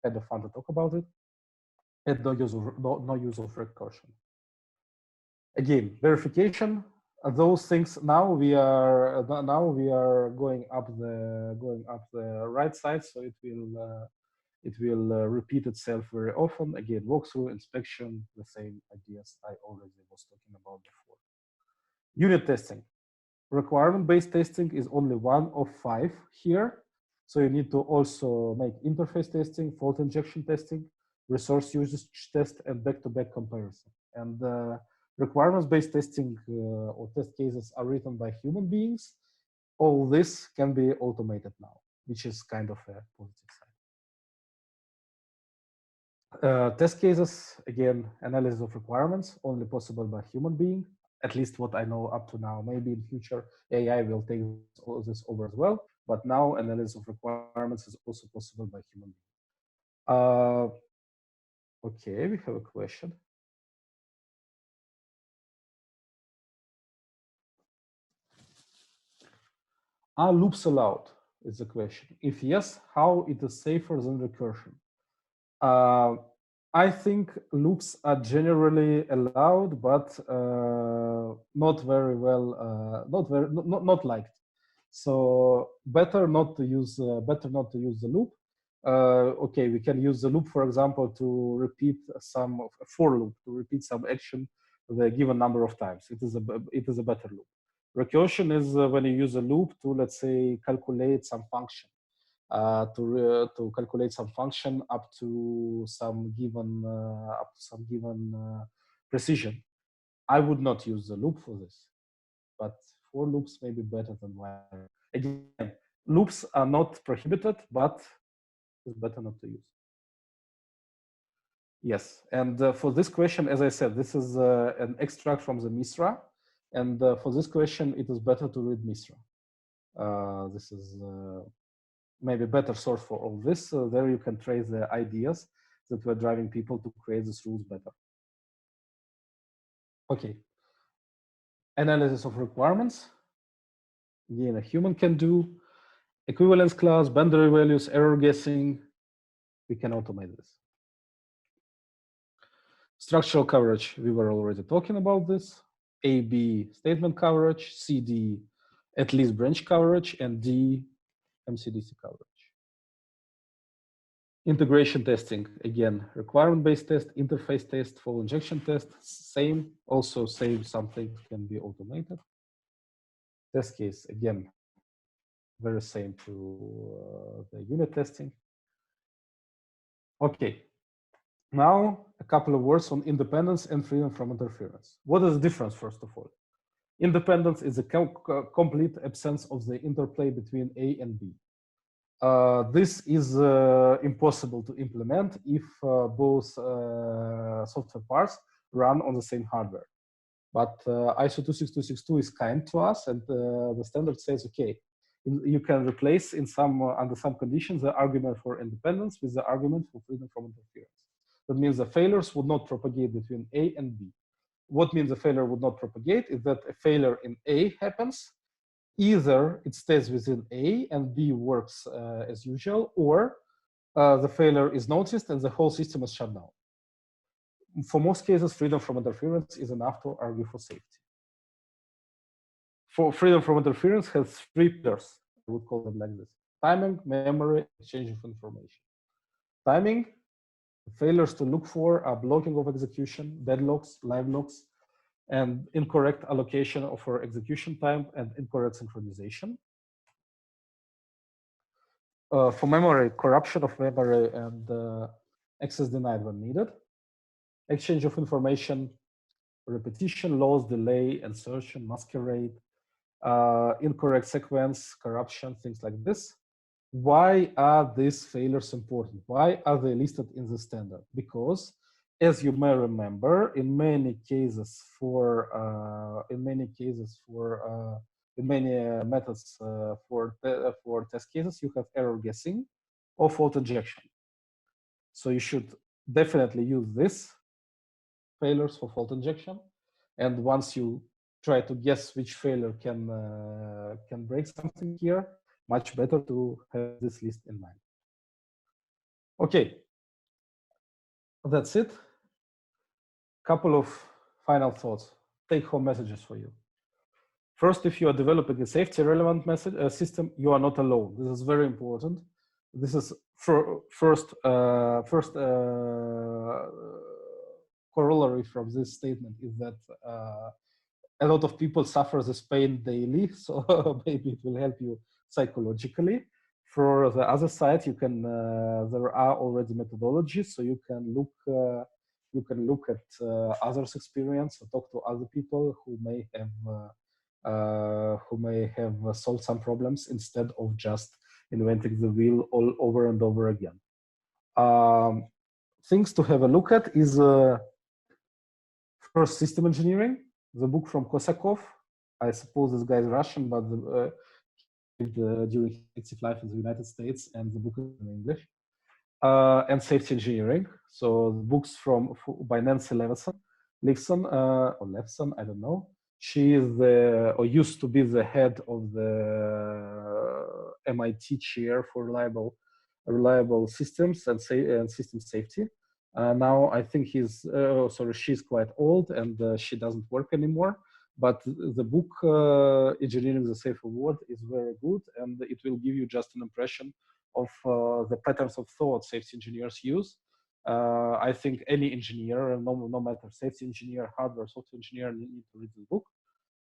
kind of fun to talk about it. And no use of recursion. Again, verification. Those things now we are going up the right side, so it will repeat itself very often. Again, walkthrough, inspection, the same ideas I already was talking about before. Unit testing. Requirement-based testing is only one of 5 here. So you need to also make interface testing, fault injection testing, resource usage test, and back-to-back comparison. And requirements-based testing or test cases are written by human beings. All this can be automated now, which is kind of a positive side. Test cases, again, analysis of requirements, only possible by human being, at least what I know up to now. Maybe in future, AI will take all this over as well, but now analysis of requirements is also possible by human being. Okay, we have a question. Are loops allowed? Is the question. If yes, how it is safer than recursion? I think loops are generally allowed, but not very well, not liked. So better not to use the loop. Okay, we can use the loop, for example, to repeat some for loop to repeat some action the given number of times. It is a better loop. Recursion is when you use a loop to, let's say, calculate some function. To calculate some function up to some given precision. I would not use the loop for this, but for loops may be better than while. Again, loops are not prohibited, but it's better not to use. Yes, and for this question, as I said, this is an extract from the Misra, and for this question, it is better to read Misra. This is maybe a better source for all this. There you can trace the ideas that were driving people to create these rules better. Okay. Analysis of requirements. Again, a human can do. Equivalence class, boundary values, error guessing. We can automate this. Structural coverage, we were already talking about this. A, B, statement coverage. C, D, at least branch coverage. And D, MCDC coverage. Integration testing, again, requirement-based test, interface test, full injection test, same. Also same, something can be automated. Test case, again, very same to the unit testing. Okay, now a couple of words on independence and freedom from interference. What is the difference, first of all? Independence is a complete absence of the interplay between A and B. This is impossible to implement if both software parts run on the same hardware. But ISO 26262 is kind to us, and the standard says, okay, you can replace in some under some conditions the argument for independence with the argument for freedom from interference. That means the failures would not propagate between A and B. What means the failure would not propagate is that a failure in A happens. Either it stays within A and B works as usual, or the failure is noticed and the whole system is shut down. For most cases, freedom from interference is enough to argue for safety. For freedom from interference has three pillars. I would call them like this: timing, memory, exchange of information. Timing, the failures to look for are blocking of execution, deadlocks, live locks, and incorrect allocation of our execution time and incorrect synchronization. For memory, corruption of memory and access denied when needed. Exchange of information, repetition, loss, delay, insertion, masquerade, incorrect sequence, corruption, things like this. Why are these failures important? Why are they listed in the standard? Because, as you may remember, in many cases in many methods for test cases, you have error guessing or fault injection. So you should definitely use this failures for fault injection. And once you try to guess which failure can break something here, much better to have this list in mind. Okay, that's it. Couple of final thoughts, take-home messages for you. First, if you are developing a safety-relevant system, you are not alone. This is very important. This is first corollary from this statement is that a lot of people suffer this pain daily, so maybe it will help you psychologically. For the other side, you can there are already methodologies, so you can look at others' experience or talk to other people who may have solved some problems instead of just inventing the wheel all over and over again. Things to have a look at is first system engineering, the book from Kosakov. I suppose this guy is Russian, but during his active life in the United States, and the book is in English. And safety engineering. So books by Nancy Levson, I don't know. She is or used to be the head of the MIT chair for reliable systems and system safety. Now I think she's quite old and she doesn't work anymore. But the book Engineering the Safer World is very good, and it will give you just an impression of the patterns of thought safety engineers use. I think any engineer, no matter safety engineer, hardware, software engineer, need to read the book.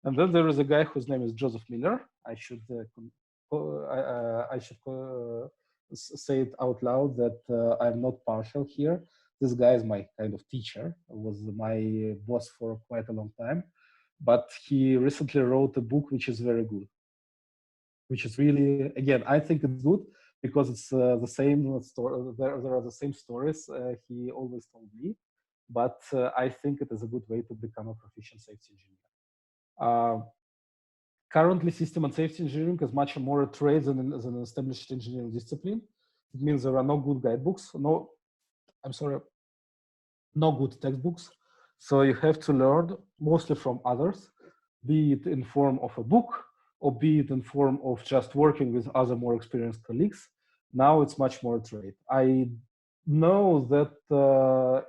And then there is a guy whose name is Joseph Miller. I should say it out loud that I'm not partial here. This guy is my kind of teacher, was my boss for quite a long time, but he recently wrote a book which is very good, which is really, again, I think it's good because it's the same story. There are the same stories he always told me, but I think it is a good way to become a proficient safety engineer. Currently, system and safety engineering is much more a trade than an established engineering discipline. It means there are no good guidebooks, no good textbooks. So you have to learn mostly from others, be it in form of a book or be it in form of just working with other more experienced colleagues. Now it's much more trade. I know that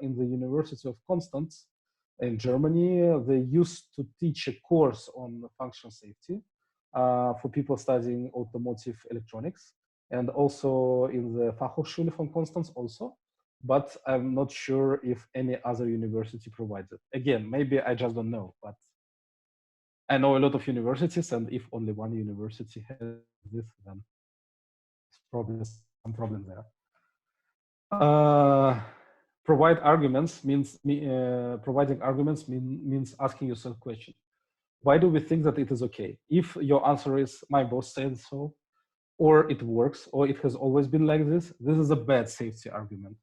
in the University of Constance in Germany, they used to teach a course on functional safety for people studying automotive electronics, and also in the Fachhochschule von Konstanz also, but I'm not sure if any other university provides it. Again, maybe I just don't know, but I know a lot of universities, and if only one university has this, then it's probably some problem there. Providing arguments means asking yourself questions. Why do we think that it is okay? If your answer is my boss said so, or it works, or it has always been like this is a bad safety argument.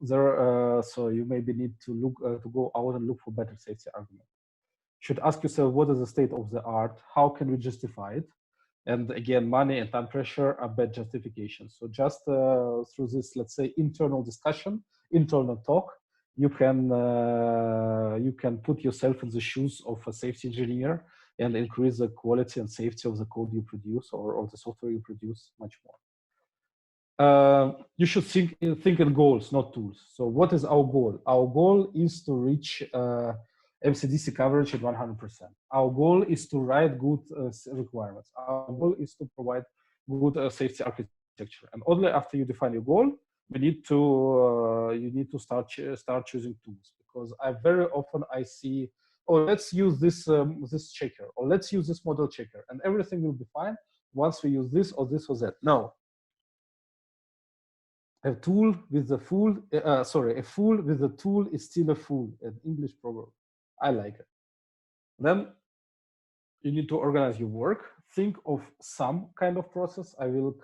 So you maybe need to look to go out and look for better safety argument. You should ask yourself, what is the state of the art? How can we justify it? And again, money and time pressure are bad justifications. So just through this, let's say, internal discussion, internal talk, you can put yourself in the shoes of a safety engineer and increase the quality and safety of the code you produce or the software you produce much more. You should think in goals, not tools. So what is our goal? Our goal is to reach MCDC coverage at 100%. Our goal is to write good requirements. Our goal is to provide good safety architecture. And only after you define your goal, you need to start choosing tools, because very often I see, oh, let's use this this checker, or let's use this model checker, and everything will be fine once we use this or this or that. No. A tool with a fool, a fool with a tool is still a fool, an English proverb. I like it. Then you need to organize your work. Think of some kind of process. I will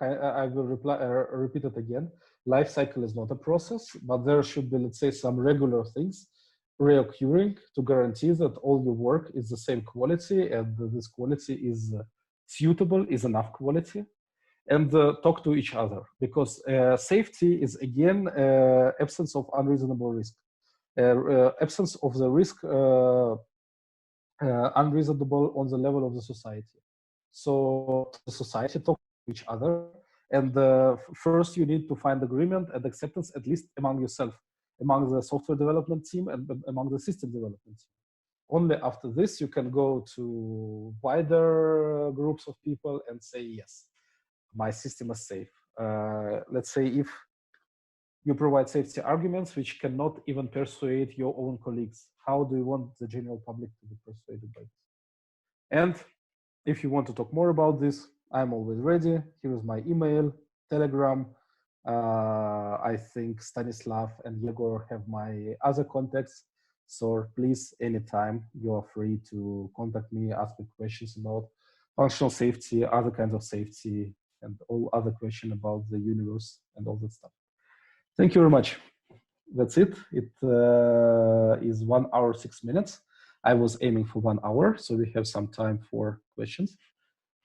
repeat it again. Life cycle is not a process, but there should be, let's say, some regular things reoccurring to guarantee that all your work is the same quality, and this quality is suitable, is enough quality. And talk to each other, because safety is, again, absence of unreasonable risk, absence of the risk unreasonable on the level of the society. So the society talk to each other, and first you need to find agreement and acceptance, at least among yourself, among the software development team and among the system development team. Only after this you can go to wider groups of people and say, yes, my system is safe. Let's say if you provide safety arguments which cannot even persuade your own colleagues, how do you want the general public to be persuaded by this? And if you want to talk more about this, I'm always ready. Here is my email, Telegram. I think Stanislav and Yegor have my other contacts. So please, anytime, you are free to contact me, ask me questions about functional safety, other kinds of safety, and all other questions about the universe and all that stuff. Thank you very much. That's it. It is 1 hour, 6 minutes. I was aiming for 1 hour, so we have some time for questions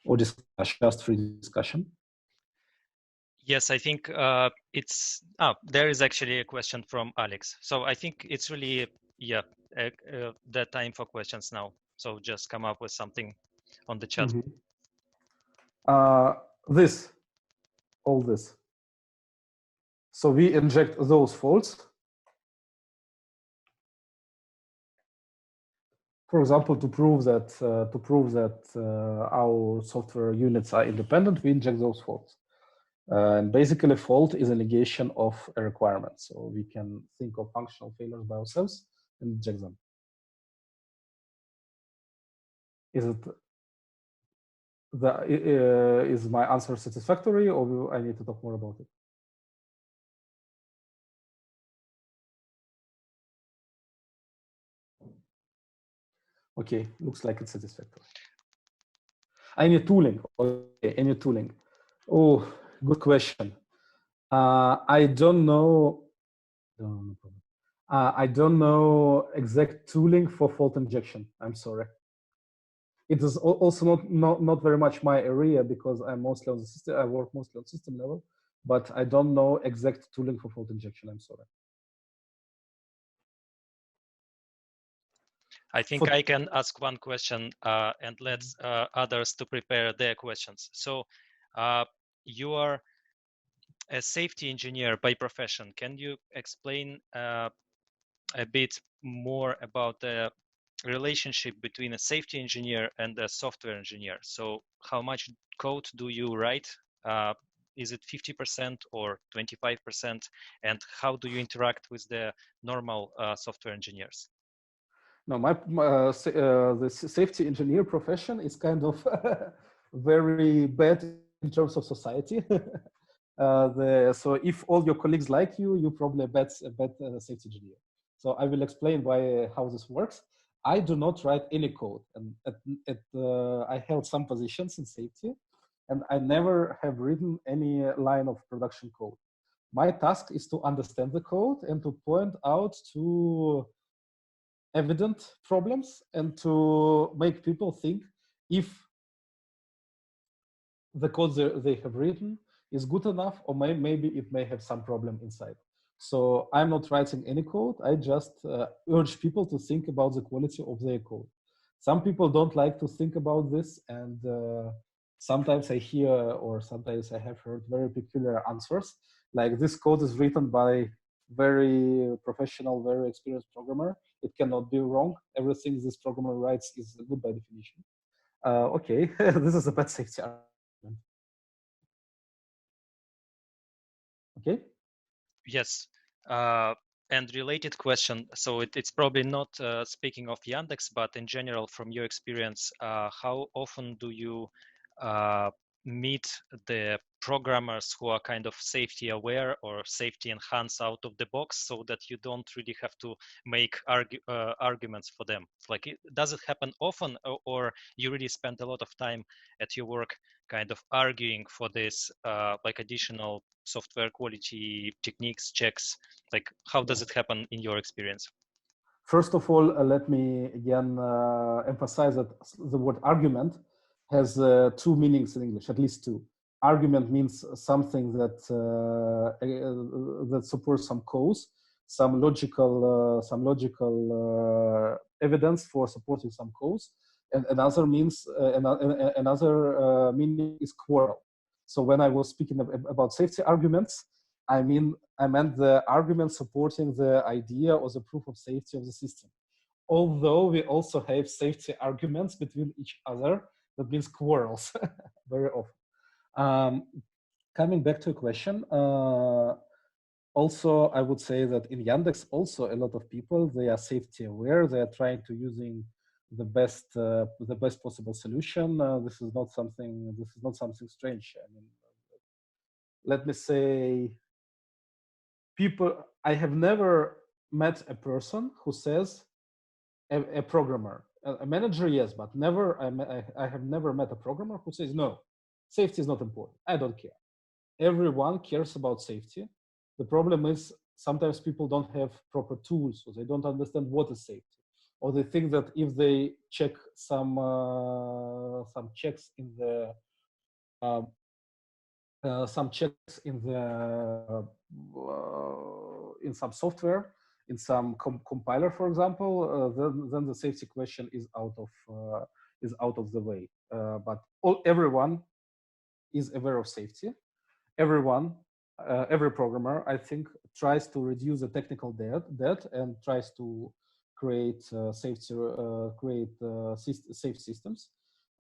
or discussion, just free discussion. Yes, I think there is actually a question from Alex. So I think it's really, the time for questions now. So just come up with something on the chat. Mm-hmm. All this. So we inject those faults. For example, to prove that our software units are independent, we inject those faults. And basically, a fault is a negation of a requirement. So we can think of functional failures by ourselves and inject them. Is my answer satisfactory, or I need to talk more about it? Okay, looks like it's satisfactory. Any tooling? Okay, any tooling. Oh, good question. I don't know. No problem. I don't know exact tooling for fault injection. I'm sorry. It is also not very much my area because I'm mostly on the system. I work mostly on system level, but I don't know exact tooling for fault injection. I'm sorry. I think I can ask one question and let others to prepare their questions. So you are a safety engineer by profession. Can you explain a bit more about the relationship between a safety engineer and a software engineer? So how much code do you write? Is it 50% or 25%? And how do you interact with the normal software engineers? No, the safety engineer profession is kind of very bad in terms of society. So if all your colleagues like you, you're probably a bad safety engineer. So I will explain how this works. I do not write any code, and I held some positions in safety, and I never have written any line of production code. My task is to understand the code and to point out to evident problems and to make people think if the code they have written is good enough, or maybe it may have some problem inside. So I'm not writing any code. I just urge people to think about the quality of their code. Some people don't like to think about this, and sometimes I hear, or sometimes I have heard very peculiar answers, like this code is written by very professional, very experienced programmer. It cannot be wrong. Everything this programmer writes is good by definition. Okay, this is a bad safety argument. Okay. Yes. And related question. So it's probably not speaking of Yandex, but in general, from your experience, how often do you meet the programmers who are kind of safety aware or safety enhanced out of the box, so that you don't really have to make arguments for them? Like, does it happen often, or you really spend a lot of time at your work kind of arguing for this like additional software quality techniques, checks? Like, how does it happen in your experience? First of all, let me again emphasize that the word argument has two meanings in English, at least two. Argument means something that supports some cause, some logical evidence for supporting some cause, and another means another meaning is quarrel. So when I was speaking about safety arguments, I meant the argument supporting the idea or the proof of safety of the system. Although we also have safety arguments between each other, that means quarrels very often. Coming back to a question, also I would say that in Yandex also a lot of people, they are safety aware. They are trying to using the best possible solution. This is not something strange. I mean, let me say, I have never met a person who says, a programmer, a manager, yes, but I have never met a programmer who says, no, safety is not important. I don't care. Everyone cares about safety. The problem is sometimes people don't have proper tools, so they don't understand what is safety, or they think that if they check some checks in the in some software, in some compiler, for example, then the safety question is out of the way. But everyone is aware of safety. Every programmer, I think, tries to reduce the technical debt and tries to create safe systems.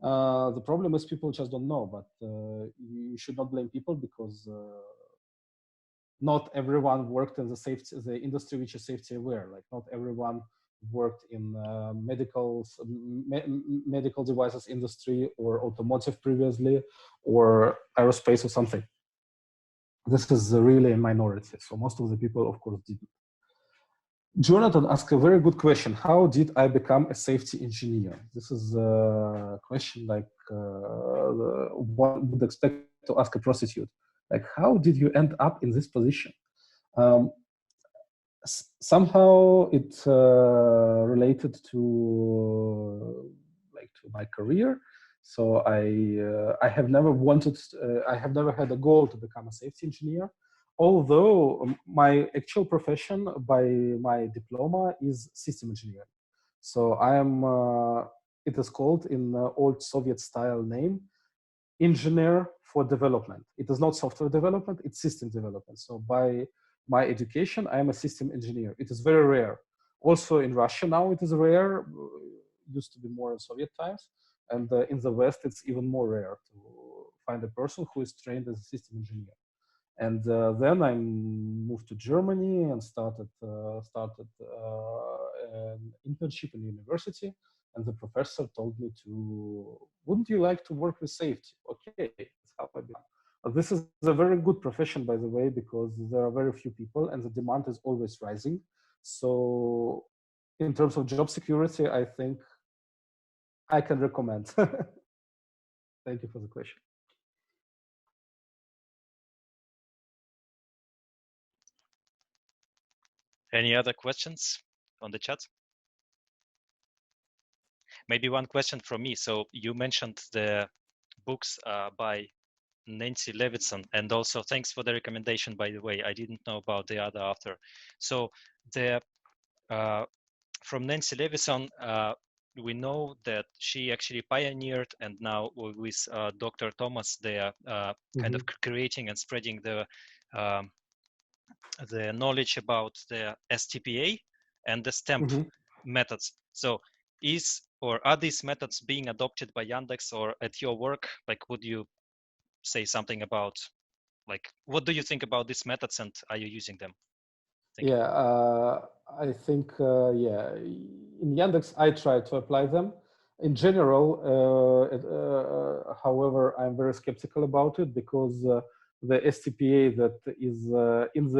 The problem is people just don't know, but you should not blame people because not everyone worked in the industry which is safety aware. Like not everyone worked in medical devices industry or automotive previously or aerospace or something. This is really a minority. So most of the people, of course, didn't. Jonathan asked a very good question. How did I become a safety engineer? This is a question like one would expect to ask a prostitute. Like, how did you end up in this position? Um, Somehow it related to to my career. So I have never wanted, I have never had a goal to become a safety engineer. Although my actual profession by my diploma is system engineer. So I am, it is called in old Soviet style name, engineer for development. It is not software development, it's system development. So by my education, I am a system engineer. It is very rare. Also in Russia now it is rare, used to be more in Soviet times. And in the West, it's even more rare to find a person who is trained as a system engineer. And then I moved to Germany and started an internship in university. And the professor told me to, wouldn't you like to work with safety? Okay, that's how I began. This is a very good profession, by the way, because there are very few people and the demand is always rising. So in terms of job security, I think I can recommend. Thank you for the question. Any other questions on the chat? Maybe one question from me. So you mentioned the books by Nancy Levinson, and also thanks for the recommendation, by the way. I didn't know about the other author. So the from Nancy Levinson, we know that she actually pioneered, and now with Dr. Thomas, they are kind of creating and spreading the knowledge about the STPA and the STEMP methods. So are these methods being adopted by Yandex or at your work? Like, would you say something about, like, what do you think about these methods and are you using them? Yeah, I think, yeah, in Yandex, I try to apply them. In general, however, I'm very skeptical about it because the STPA that is in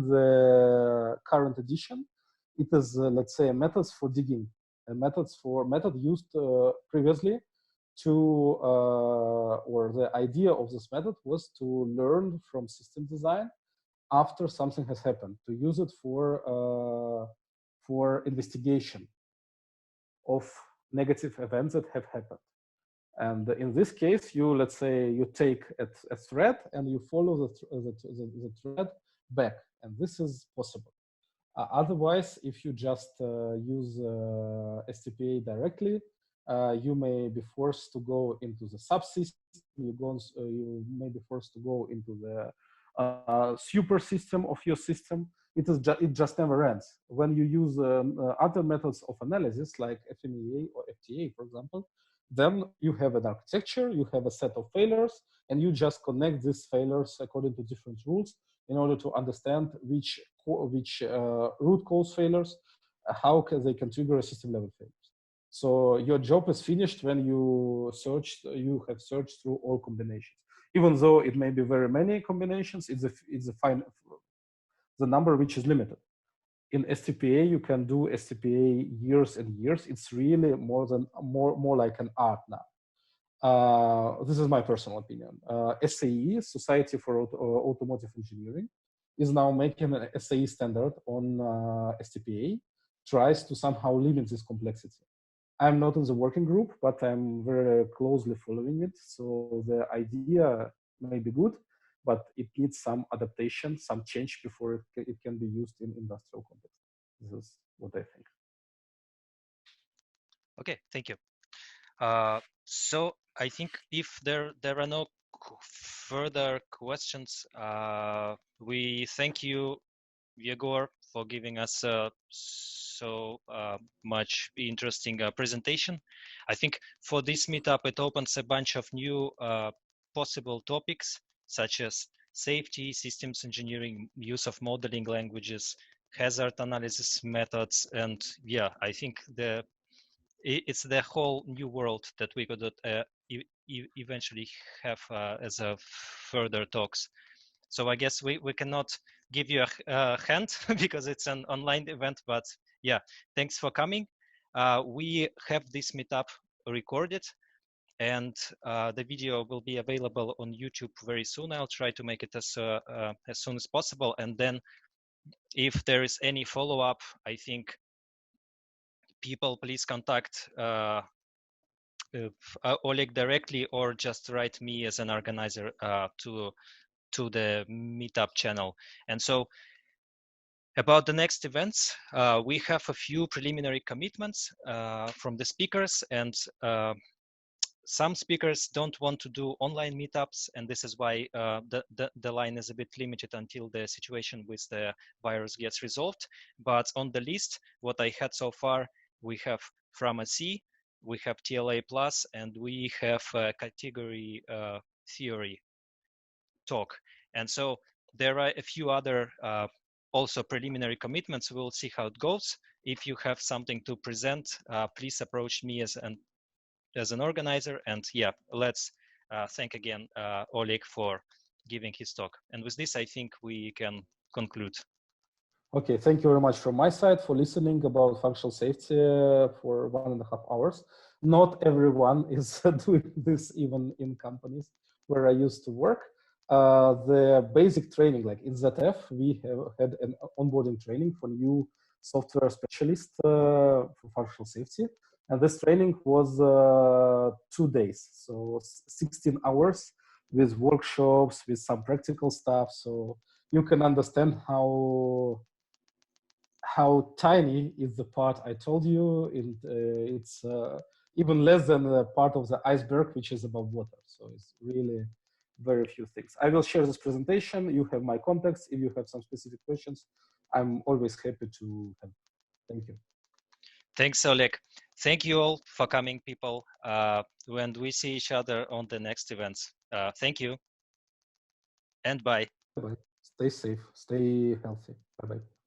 the current edition, it is, let's say, methods for digging, method used previously to, or the idea of this method was to learn from system design after something has happened, to use it for investigation of negative events that have happened. And in this case, you, let's say, you take a thread and you follow the thread back, and this is possible. Otherwise, if you just use STPA directly, you may be forced to go into the subsystem. You may be forced to go into the super system of your system. It just never ends. When you use other methods of analysis like FMEA or FTA, for example, then you have an architecture, you have a set of failures, and you just connect these failures according to different rules in order to understand which root cause failures, how they can trigger a system level failures. So your job is finished when you have searched through all combinations. Even though it may be very many combinations, it's the number which is limited. In STPA, you can do STPA years and years. It's really more like an art now. This is my personal opinion. SAE, Society for Automotive Engineering, is now making an SAE standard on STPA, tries to somehow limit this complexity. I'm not in the working group, but I'm very closely following it. So the idea may be good, but it needs some adaptation, some change before it can be used in industrial context. This is what I think. Okay, thank you. So I think if there are no further questions, we thank you, Yegor, for giving us so much interesting presentation. I think for this meetup, it opens a bunch of new possible topics, such as safety, systems engineering, use of modeling languages, hazard analysis methods, and yeah, I think it's the whole new world that we could eventually have as a further talks. So I guess we cannot give you a hand because it's an online event, but yeah, thanks for coming. We have this meetup recorded, and the video will be available on YouTube very soon. I'll try to make it as soon as possible, and then if there is any follow-up, I think people please contact Oleg directly, or just write me as an organizer to the meetup channel. And so about the next events, we have a few preliminary commitments from the speakers, and some speakers don't want to do online meetups, and this is why the line is a bit limited until the situation with the virus gets resolved. But on the list, what I had so far, we have pharmacy, we have TLA plus, and we have category theory talk. And so there are a few other also preliminary commitments. We'll see how it goes. If you have something to present, please approach me as an organizer. And yeah, let's thank again Oleg for giving his talk. And with this, I think we can conclude. Okay, thank you very much from my side for listening about functional safety for 1.5 hours. Not everyone is doing this even in companies where I used to work. The basic training, like in ZF, we have had an onboarding training for new software specialists for functional safety. And this training was 2 days, so 16 hours with workshops, with some practical stuff. So you can understand how tiny is the part I told you. It's even less than a part of the iceberg, which is above water. So it's really very few things. I will share this presentation. You have my contacts. If you have some specific questions, I'm always happy to help. Thank you. Thanks, Oleg. Thank you all for coming, people. When we see each other on the next events. Thank you and bye. Bye-bye. Stay safe, stay healthy. Bye-bye.